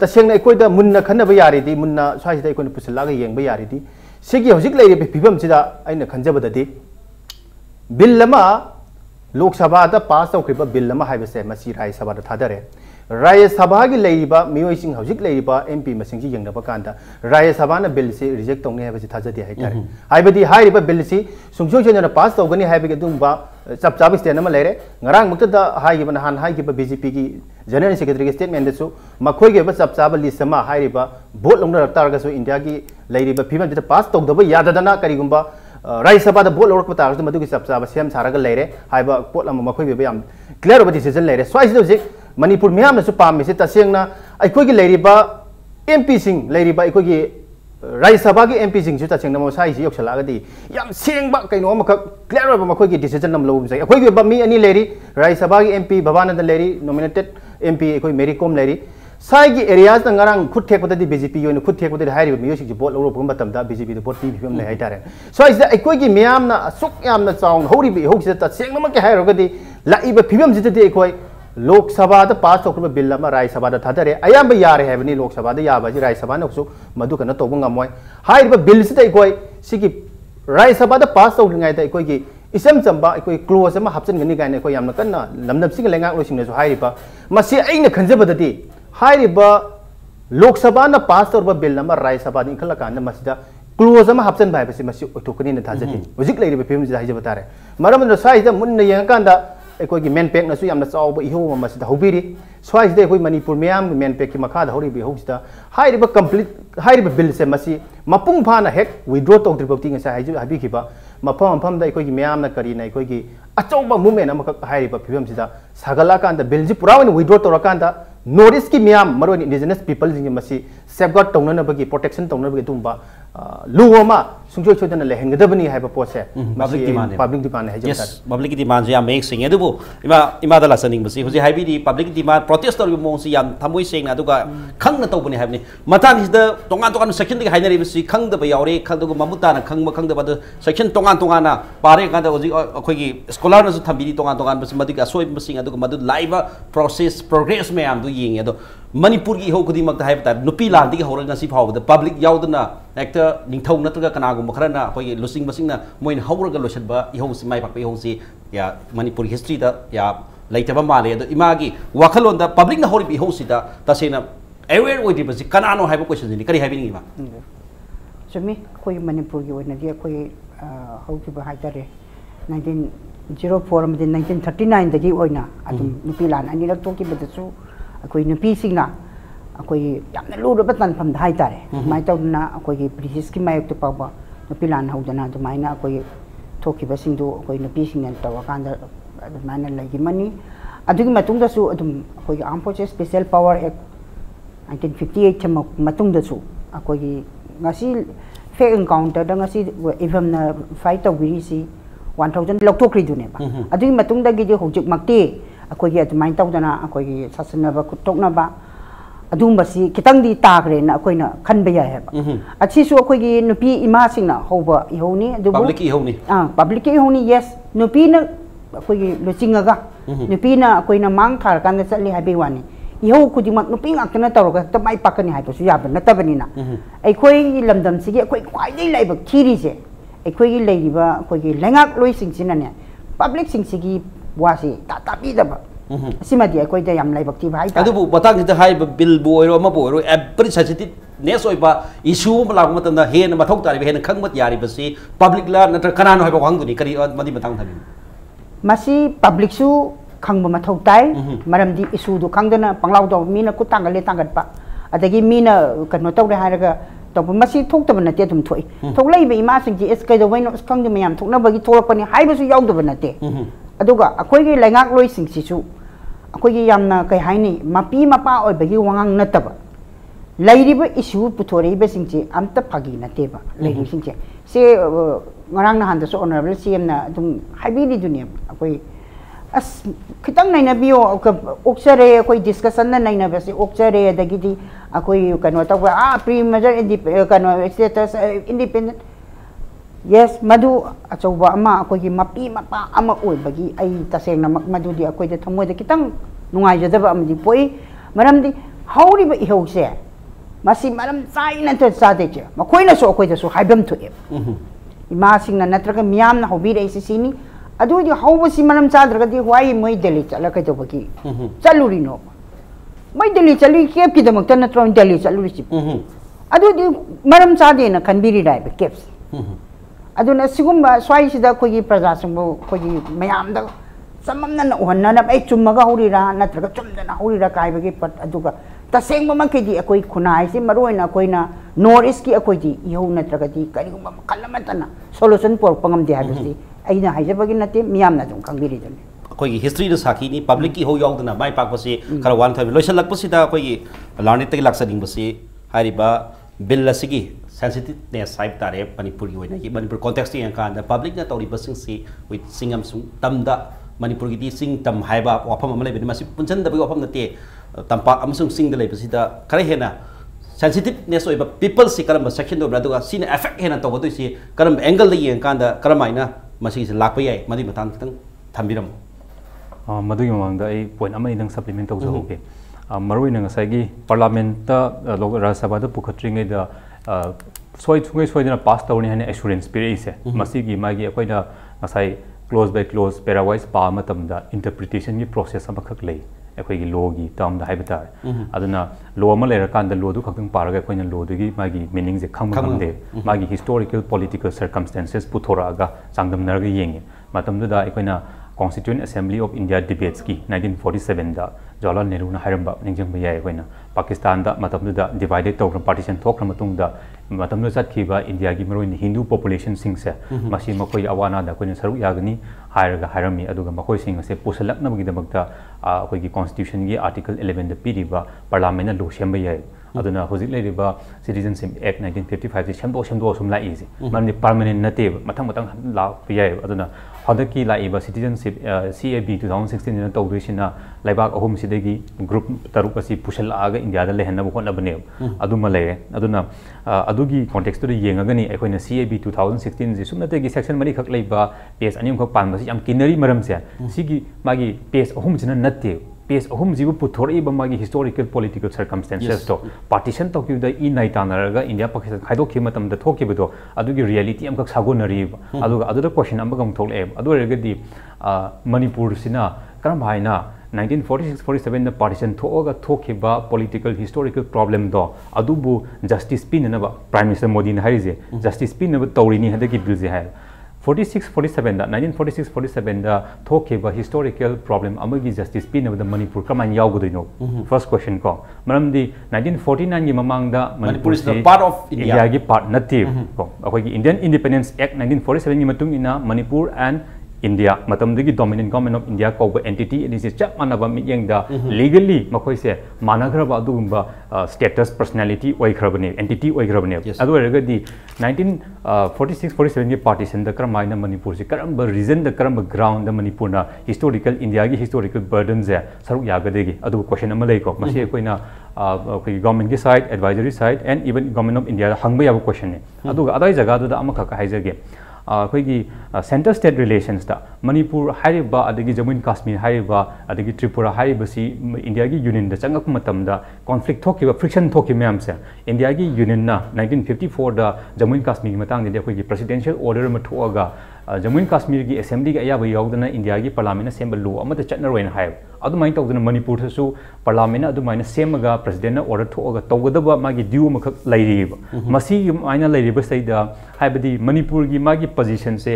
तसेंगना मुन्ना खनब यारिदी मुन्ना साइदा पुसलाग येंब यारिदी सिगी हजिक लेरिबे फिबम सिदा अइना खंजबददी बिल लमा लोक सभा पास तौर बिल है राज्य सभा थादरे राज्य सभा की मियोइसिंग हजिक एम पी मसिंग यंगनब कांदा राज्य सभा बिल से रिजेक्ट तौने है थाजदे है बिल से सुंसों पास तौगनी है चप चाब स्टेट लेरे नहान बीजेपी की जनरल सेक्रेटरी के स्टेटमेंट मखोगे चप चाब लिस्ट भोट लौनरतारगसु इंडिया की फिवम पास तौदब यादना करीगुंबा राज्य सभा भोट लौरप तारगसु चप चाब सेम सारग लेरे पोट मखोगे क्लियर होब डिसीजन लेरे स्वाइस हजिक मणिपुर मैम पामे तसेंगना एम पी राज्य सभा की एम पी तसेंग मसाई योसलागदी सेंब कहीं क्लियर होब मखोगी डिसीजन लौब अखोगी मी अनी लेरी राज्य सभा की एम पी भवानंद लेरी नॉमिनेटेड एम पी मेरी कॉम लेरी साइगी एरियाज खुद थेपदी बीजेपी खुद थेपदी मियोसी भोट लौरप बीजेपी भोट पीफम ले है स्वाइस अखोगी मैम असुक चाउन हौरी तसेंगमके लाइब फिवम लोक सभा पास तौर बिल राज्य सभा थादरे अयाब यारे है लोक सभा याब राज्य सभा मधु कनो तब गमोय बिल से राज्य सभा पास तौरी इसम चंबा क्लोज हापचनगनी गायन कन्ना लमनबसिंग लेंगालों खंजबदी लोक सभा पास तौर बिल राज्य सभा इखलकान क्लोज हापचन है थाजदी हजिक फिल्म से तारे मरम स्वाई मुन्ना येंगाकान अखोगी मेन पैक चाव इहो हौबीरी स्वाइद मणिपुर मैम मेन पैक की मखा हौरीब इहोद कंप्लीट बिल से मपुंग फाना हेक विड्रो तौद्रीबी मफम मफम मैम करीना अचौब मूवमेंट फिवम से सागलाकान बिल से पूरा विड्रो तौरकान नॉर्थ ईस्ट की मैम मरो इंडिजिनस पीपल सेफगार्ड तौनबी प्रोटेक्शन तौनबी लूमा सुंचो सोदन लेहंगदबनी है पोसे पब्लिक डिमांड है यस पब्लिक डिमांड या मेक सिंग एदुबो इमा दा लासनिंग बसी हुजे हाइबी पब्लिक डिमांड प्रोटेस्ट तौर मोंग याम थमोय सेंग अदुगा खंगना तौबनी हाइबनी मतान हिदा तोंगान तोंगान सेक्शन दि हाइनरी बसी खंगदब यावरे खंगदुग ममुताना खंगब खंगदब सेक्शन तोंगान तोंगाना पारे कादा हुजी अखोगी स्कॉलर नसु थबिदी तोंगान तोंगान बसी मदिक असोय बसी अदुग मदु लाइव प्रोसेस प्रोग्रेस में याम दु येंग अदो मणिपुर की हो खुदी मक हाइब ता नुपी लांदी के होरंग सी फावद पब्लिक यावदना एक निंथौ नत्रगा कनागुम खरना अखोगी लुसिंग बसिंगना मोइन हौरगा लोसनबा इहोसी माइ पाक इहोसी या मणिपुर हिस्ट्री दा या लेतबा माले अदो इमागी वाखलोन दा पब्लिक ना होरि इहोसी दा तसेना अवेयर ओइदि बसी कनानो हाइब क्वेश्चन नि करी हाइबिंग इमा चुमी कोई मणिपुर की ओइना दि कोई हौकिबा हाइतारे 1904 मदि 1939 दगी ओइना अदुम नुपी लान अनिरक तोकी बदसु अखोई नुपी सिंगना अखोई यामना लुरब तनफम हाई तारे माइ तौना अखोई ब्रिटिश की मायक तो पाबा नुपी लान हौदना दुमाइना अखोई थोकिबा सिंदो अखोई नुपी सिंगना तवकांदा दुमाइना लगी मनी अदुगी मतुंगदसु अदुम अखोई armed forces special power act 1958 थम मतुंगदसु अखोई ngasi फेक एनकाउंटर दा ngasi इवमना फाइट तौबिरिसी 1000 लौथोखरि दुने बा अदुगी मतुंगदगी दि होजिक मक्ति अखोई अदुमाइन तौदना अखोई सासनबा कुटोकनबा अदुमबसी कितंगदी ताग्रेना अखोइना खनबा याय है अछिसु अखोई नुपी इमा सिंगना होबा इहोनी अदुबु पब्लिक इहोनी यस नुपीना अखोई लुचिंगगा नुपीना अखोइना मांग थार कांदा चली हाबी वानी इहो खुदिमक नुपी ngakna तौरगा तमाइ पाकनी हाइबसु याब नतबनिना अखोई लमदम सिगे अखोई क्वाइदि लाइब खीरी से अखोई लेरिबा अखोई लेंगाक लोइ सिंगसिनाने पब्लिक सिंगसिगी वासी ताताबीदबा सिमदी अखोई द याम लाइबक्ति भाई अदुबु बतांग द हाइ बिल बोइरो म बोइरो एवरी सेंसिटिव नेस ओइबा इशू मलाग मतंदा हेन मथौ तारिबे हेन खंगमत यारिबसी पब्लिक ला नत्र कनानो हाइबा खंगदुनी करी मदि बतांग थाबि मसी पब्लिक सु खंगब मथौ ताइ मरमदी इशू दु खंगदना पंगलाव दो मीना कु तांगले तांगतपा अदगी मीना कनो तौरे हारगा तब मसी थोक्तब नते तुम थोइ थोक्लैबे इमा सिंगी एस कैदो वैनो खंगदे मयाम थोक्नबगी थोरपनी हाइबसु यावदब नते अदुगा अखोइगे लेंगाक लोइ सिंगसिसु अखोइगे यामना कै हाइनी मपी मपा ओइबगी वांग नतब लैरिबा इशू पुथोरैबे सिंगसी अमता फागी नतेबा लैरि सिंगसे से ngaraang nahan da so honorable cm na adum haibiri dunia akoi as kitang naina biyo oksare koi discussion na naina basi oksare dagidi akoi kano ta pre-major status independent yes madu achauba ama akoi gi mapi mapa ama oi bagi ai taseng na madu di akoi da thamoi da kitang nungai jadaba amdi poi maram di hauri ba ihose masi maram sai na to sade che makoi na so akoi da so haibam to e ima sing na natraga miam na hobi dai sini adu di hauba si maram chadraga di wai moi delhi chala ka to baki chaluri no mai delhi chali kep ki damak tan natro delhi chaluri si adu di maram chade na kanbiri dai be keps adu na sigumba swai sida ko gi praja sangbo ko gi mayam da samamna na uhanna na ai chumma ga hurira natraga chumda na hurira kai bagi pat adu ga taseng ma ke di akoi khunai si maroi na koi na north east ki akoi di iho natraga di kari gumba kalamatana solution por pangam di habisi aina haijabagi nate miyam na jong kangbiri jone अखोई history द साखी नि public की हो यावदना माइ पाक बसी खरा one थाबि लोइसन luck बसी दा अखोई लार्नित तक लक्सदिंग बसी हारिबा बिल लसिगी सेंसिटिवनेस साइब तारे मणिपुर की होइना की मणिपुर कॉन्टेक्स्ट यं कान द पब्लिक ना तौरी बसिंग सी विथ सिंगम सुंग तमदा मणिपुर की सिंग तम हाइबा वाफम अमले बिन मसी पुंचन दबि वाफम नते तंपा अमसुंग सिंग द लेबसी दा खरे हेना सेंसिटिवनेस ओइबा पीपल सी करम सेक्शन दो ब्रादुगा सीन इफेक्ट हेना तो बदुइ सी करम एंगल द यं कान द करमाइना मसी से लाप याय मदि मतन तंग थंबिरम मधुगी ममांगदा आई पॉइंट अमा इदंग सप्लीमेंट तौजहोगे मरुइना ngasai पार्लियामेंट राज्य सभा द पुखत्रिंगे द सोय थुंगे सोयदना पास तौरनी हने एश्योरेंस पिरेइसे मसीगी मागी अखोइना ngasai क्लोज बाय क्लोज पेरावाइज पा मतमदा इंटरप्रिटेशन की प्रोसेस अमखक लई अखोइगी लॉ की टर्म द हाइबतार अदना लॉ अमा लेरकान द लॉ दु खक्तंग पारगा अखोइना लॉ दुगी मागी मीनिंग जे खंगमदे मागी हिस्टोरिकल पॉलिटिकल सर्कमस्टेंसेस पुथोरागा चांगदमनरगा येंगे मतमदुदा अखोइना Constituent Assembly of India debates की 1947 दा जवाहरलाल नेहरू ना हायरंबा निंजंग बयाय होइना पाकिस्तान दा मतमदुदा डिवाइडेड तौर पार्टीशन थोखर मतुंगदा मतमदु चतखिबा इंडिया की मरोइन हिंदू पॉपुलेशन सिंग से मसी मकोय अवाना दा कोइन सरुक यागनी हायरगा हायरमी अदुगा मकोय सिंग से पुसलकनबगी दमकता अखोयगी कॉन्स्टिट्यूशन की आर्टिकल 11 दा पीरिबा पार्लियामेंट ना लो सेमबयाय अदुना होजिक लेरिबा सिटीजनशिप एक्ट 1955 से सेमदो सुम लाइजे माने परमानेंट नते मथंग मथंग ला पियाय अदुना हदकी लाइबा सिटीजनशिप CAB 2016 ने तौदोसिना लाइबाक अहुम सिदगी ग्रुप तरुक असि पुशलागा इंडिया दा लेहनब होनबने अदुमा लेरे अदुना अदुगी कॉन्टेक्स्ट तो येंगगनी अखोइना CAB 2016 जे सुमनतेगी सेक्शन मरी खक लेबा पेज अनिम खक पानबसी याम किनरी मरम से सिगी मागी पेज अहुम जिना नते पेज अहुम जीव पुथोरइबा मागी हिस्टोरिकल पॉलिटिकल सर्कमस्टेंसेस तो पार्टीशन तौकिदा इ नाइ तानरगा इंडिया पाकिस्तान खाइदोखि मतम द थोकिबदो अदुगी रियलिटी अमखक सागोनरी अदुगा अदुदा क्वेश्चन अमगम थोले अदुरगदी मणिपुर सिना करम भाइना 1946-47 द पार्टीशन थोगा थोकिबा पॉलिटिकल हिस्टोरिकल प्रॉब्लम दो अदुबु जस्टिस पिननबा प्राइम मिनिस्टर मोदी ने हारिजे जस्टिस पिनब तौरिनी हदकी बिल जे है 46-47 दा 1946-47 दा थोकिबा हिस्टोरिकल प्रॉब्लम अमगी जस्टिस पिनब द मणिपुर कमान यावगदइनो फर्स्ट क्वेश्चन को मरमदी 1949 की ममांग दा Manipur is part of India की पार्ट नथि को अखोगी इंडियन इंडिपेंडेंस एक्ट 1947 की मतुंग इना मणिपुर एंड इंडिया मतमदगी डोमिनेंट गवर्नमेंट ऑफ इंडिया को एंटिटी एनिसे चप मानबा मियंगदा लीगली मखोइसे मानग्रबा अदुगुंबा स्टेटस पर्सनालिटी ओइख्रबने एंटिटी ओइख्रबने अदुरगदी 1946-47 की पार्टीशन द क्रमाइना मणिपुर से करम रीजन द करम ग्राउंड द मणिपुर ना हिस्टोरिकल इंडिया की हिस्टोरिकल बर्डन जे सरुक यागदेगी अदु क्वेश्चन अमा लेको मसी कोइना कोई गवर्नमेंट की side advisory side and even government of India हंगबा याब क्वेश्चन ने अदु अदाई जगह द अमखा हाइजगे अखोगी सेंटर स्टेट रिलेशंस दा मणिपुर हाइबा अदगी जम्मू एंड कश्मीर हाइबा अदगी त्रिपुरा हाइबसी इंडिया की यूनियन दा चंगक मतमदा कॉन्फ्लिक्ट थोकिबा फ्रिक्शन थोकि मैम से इंडिया की यूनियन ना 1954 दा जम्मू एंड कश्मीर की मतंग दे अखोगी प्रेसिडेंशियल ऑर्डर में थोगा जम्मू एंड कश्मीर की असेंबली की अयाबा यावदना इंडिया की पार्लियामेंट सेम लॉ अमद चटनरोइन हाइब अदुमाइन तौदना मणिपुर सु पार्लियामेंट अदुमाइन सेमगा प्रेसिडेंट ऑर्डर थोगा तौगदबा मागी ड्यू मखक लैरिब मसी माइना लैरिब सैदा हाइबदी मणिपुर की मागी पोजीशन से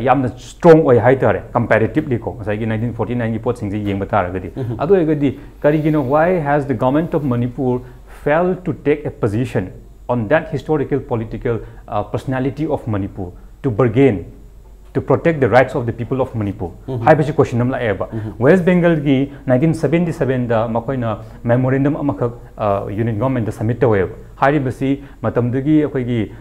यामना स्ट्रांग ओय हाइतारे कंपैरेटिवली को साइगी 1949 की पोट सिंग जे येंग बतारगदी अदुएगदी करिगिनो why has the government of Manipur fail to take a position on that historical political personality of Manipur to bargain to protect the rights of the people of Manipur. Hai basi question nam la eba. West Bengal gi 1977 da makoina memorandum amakak union government da submit tawe. Hari basi matamdagi akoi gi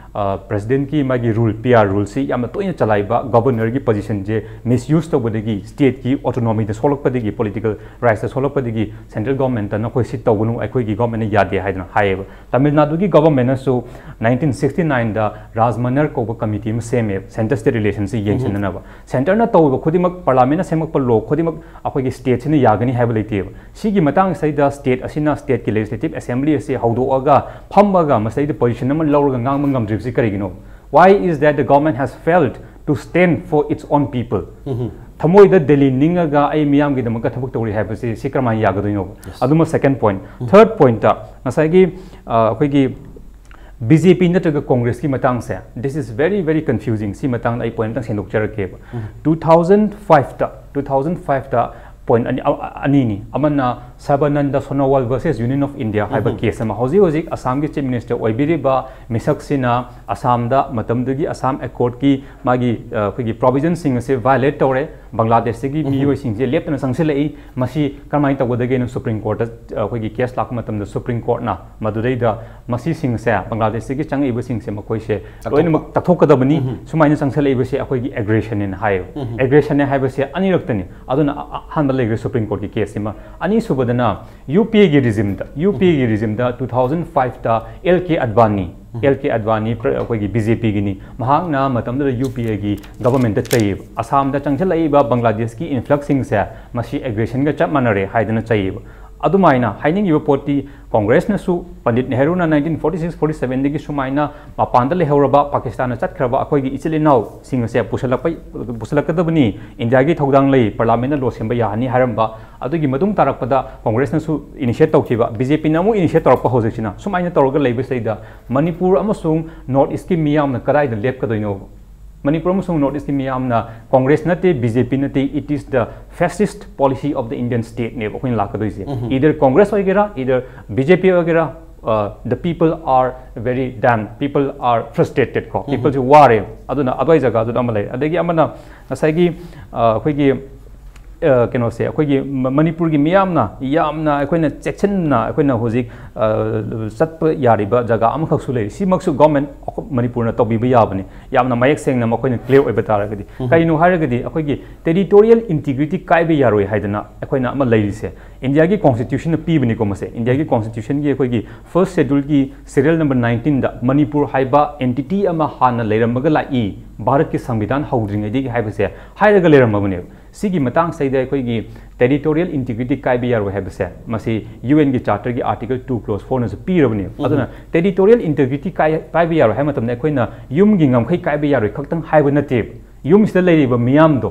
president ki magi rule PR rule si yamna toina chalai ba governor gi position je misuse to bodagi state ki autonomy da solok padagi political rights da solok padagi central government ta nakoi sit tawunu akoi gi government ya de haidna haeba. Tamil Nadu gi government so 1969 da Rajmanar ko committee ma same center state relations si yeng chinna ba center na taw khodimak parliament na semak pa law khodimak akoi gi state sina yagani haiba leite si gi matang sai da state asina state ki legislative assembly se haudo aga phamaga masai the position na lauraga ngang mangam dripsi karigino. Why is that the government has failed to stand for its own people? Thamoi da Delhi ningaga ai miyam gi damaka thabuk tawri haibase si krama yagadino. Aduma second point. Third point ta nasai gi akoi gi BJP nataga Congress ki matang se, this is very confusing. Si matang ai point tang sendok charake 2005 ta point anini amana Sabananda Sonowal versus Union of India haiba case ama hoji Assam ki chief minister oibiriba misaksina Assam da matamdagi Assam accord ki magi khigi provision sing se violate tore Bangladesh gi miyoi sing je lepna sangselai masi kamai tawdage na Supreme Court khigi case lak matamda Supreme Court na madudai da masi sing se Bangladesh gi changai iba sing se makoi se loina tathokadabani sumaina sangselai iba se akhoi aggression in high aggression ne haiba se aniraktani aduna hanba legre Supreme Court ki case ma ani subadana UPA gi regime da 2005 ta LK Advani koi gi BJP gi ni mahang na matam da UPA gi government da chai Assam da changchalai ba Bangladesh ki influxing se masi aggression ga chap manare haidana chai adumaina haining yu poti Congress na su Pandit Nehru na 1946-47 digi sumaina mapanda lehoraba Pakistan na chatkraba akoi gi ichilinau sing se pusalakadabani India gi thodang lei parliament na lo semba yani haramba adugi madung tarakpada Congress na su initiate tawkiba BJP na mu initiate tarakpa hojechina sumaina tawga leibe seida Manipur amasung North East ki miyam na kadai da lep kadoino Manipur amasung North East ki miyam na Congress nate BJP nate it is the fascist policy of the Indian state ne okin lakadoise either Congress hoigera either BJP hoigera the people are very damned people are frustrated ko people ju ware aduna adwai jaga adu amalai adagi amana nasai gi keno se akoi gi Manipur gi miyamna akoina section na akoina hoji satpa yariba jaga amkhak su lei simaksu government Manipur na tobi yabani yamna mayek seng na makoina clear oi batara gadi kainu haragadi akoi gi territorial integrity kai be yaroi haidana akoina ama leiri se India ki constitution na pibani ko mase India ki constitution gi akoi gi first schedule ki serial number 19 da Manipur haiba entity ama hana leirambaga lai Bharat ki संविधान हौद्रिंग दी हाइबसे हाइरगा लेरमबने सिगी Matang सैदे कोइगी territorial integrity काइबे यारो हाइबसे मसी UN की charter की article 2 close 4 न पीरबने अदुना territorial integrity काइबे यारो high मतमने Koyna yum गी ngam khai काइबे यारो खक्तंग HYBE नते yum सिदा लेरिबा मियाम दो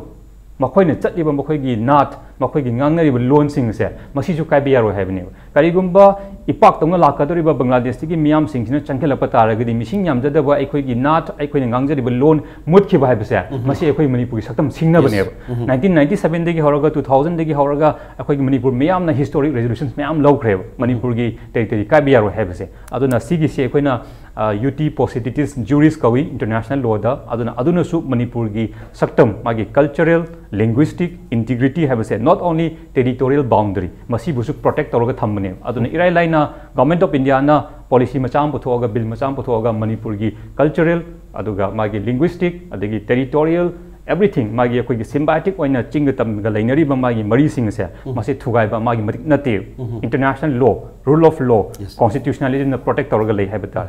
मखोइना चटलिबा मखोइगी नाथ मखोइगी ngangnariba loan sing se masisu काइबे यारो हाइबने करिगुम्बा इपाक तंग लाकादोरिबा बांग्लादेश की मियाम सिंगसिना चंखेलप तारगदी मिसिंग यामजदबा अखोइगी नाथ अखोइना ngangjariba loan मुतखिबा हाइबसे मसी अखोइ मणिपुर सकतम सिंगनबने 1997 दगी हौरगा 2000 दगी हौरगा अखोइगी मणिपुर मियामना हिस्टोरिक रेजोल्यूशंस मियाम लौख्रेब मणिपुर की टेरिटरी काइबे यारो हाइबसे अदुना सिगी से अखोइना UT possibilities juries kawi international law da aduna su Manipur gi saktam magi cultural linguistic integrity have say not only territorial boundary masi busu protect toroga thambane aduna irai laina government of India na policy macham puthoga bill macham puthoga Manipur gi cultural aduga magi linguistic adagi territorial everything magi akoi gi symbiotic oina chinga tam ga lainari ba magi mari sing se masi thugai ba magi matik nate international law rule of law constitutionality na protect toroga lei habata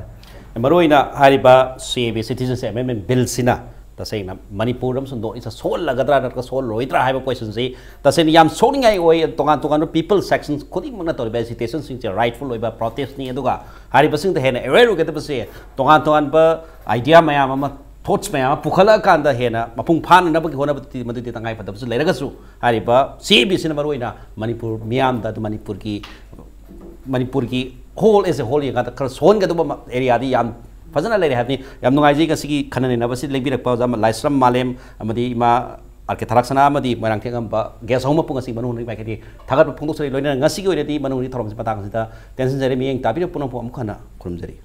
Maroina hariba CAB citizens amendment bill sina tasena Manipur am sundo is a soul lagadra ka soul roitra haiba question se tasena yam soning ai oi tongan people sections khodi mangna tor ba citizens sing rightful oiba protest ni aduga hariba sing the hena aware get ba se tongan ba idea mayam ama thoughts mayam pukhala kanda hena mapung phan na ba hona madu ti tangai padab su leraga su hariba CAB sina maroina Manipur miyam da Manipur ki whole as a whole yang kata kerson gitu area di yang fazana lagi hari ni yang nungai juga segi kanan ini apa sih lebih nak pauza Laishram Malem amadi ma Kkay Tharaksana amadi Moirangthem Angamba gas home pun ngasih Manung ni baik ni thagat pun tu seri loina ngasih kau ini Manung ni thorom si patang sita tension jadi miyeng tapi pun apa amukana kurum jadi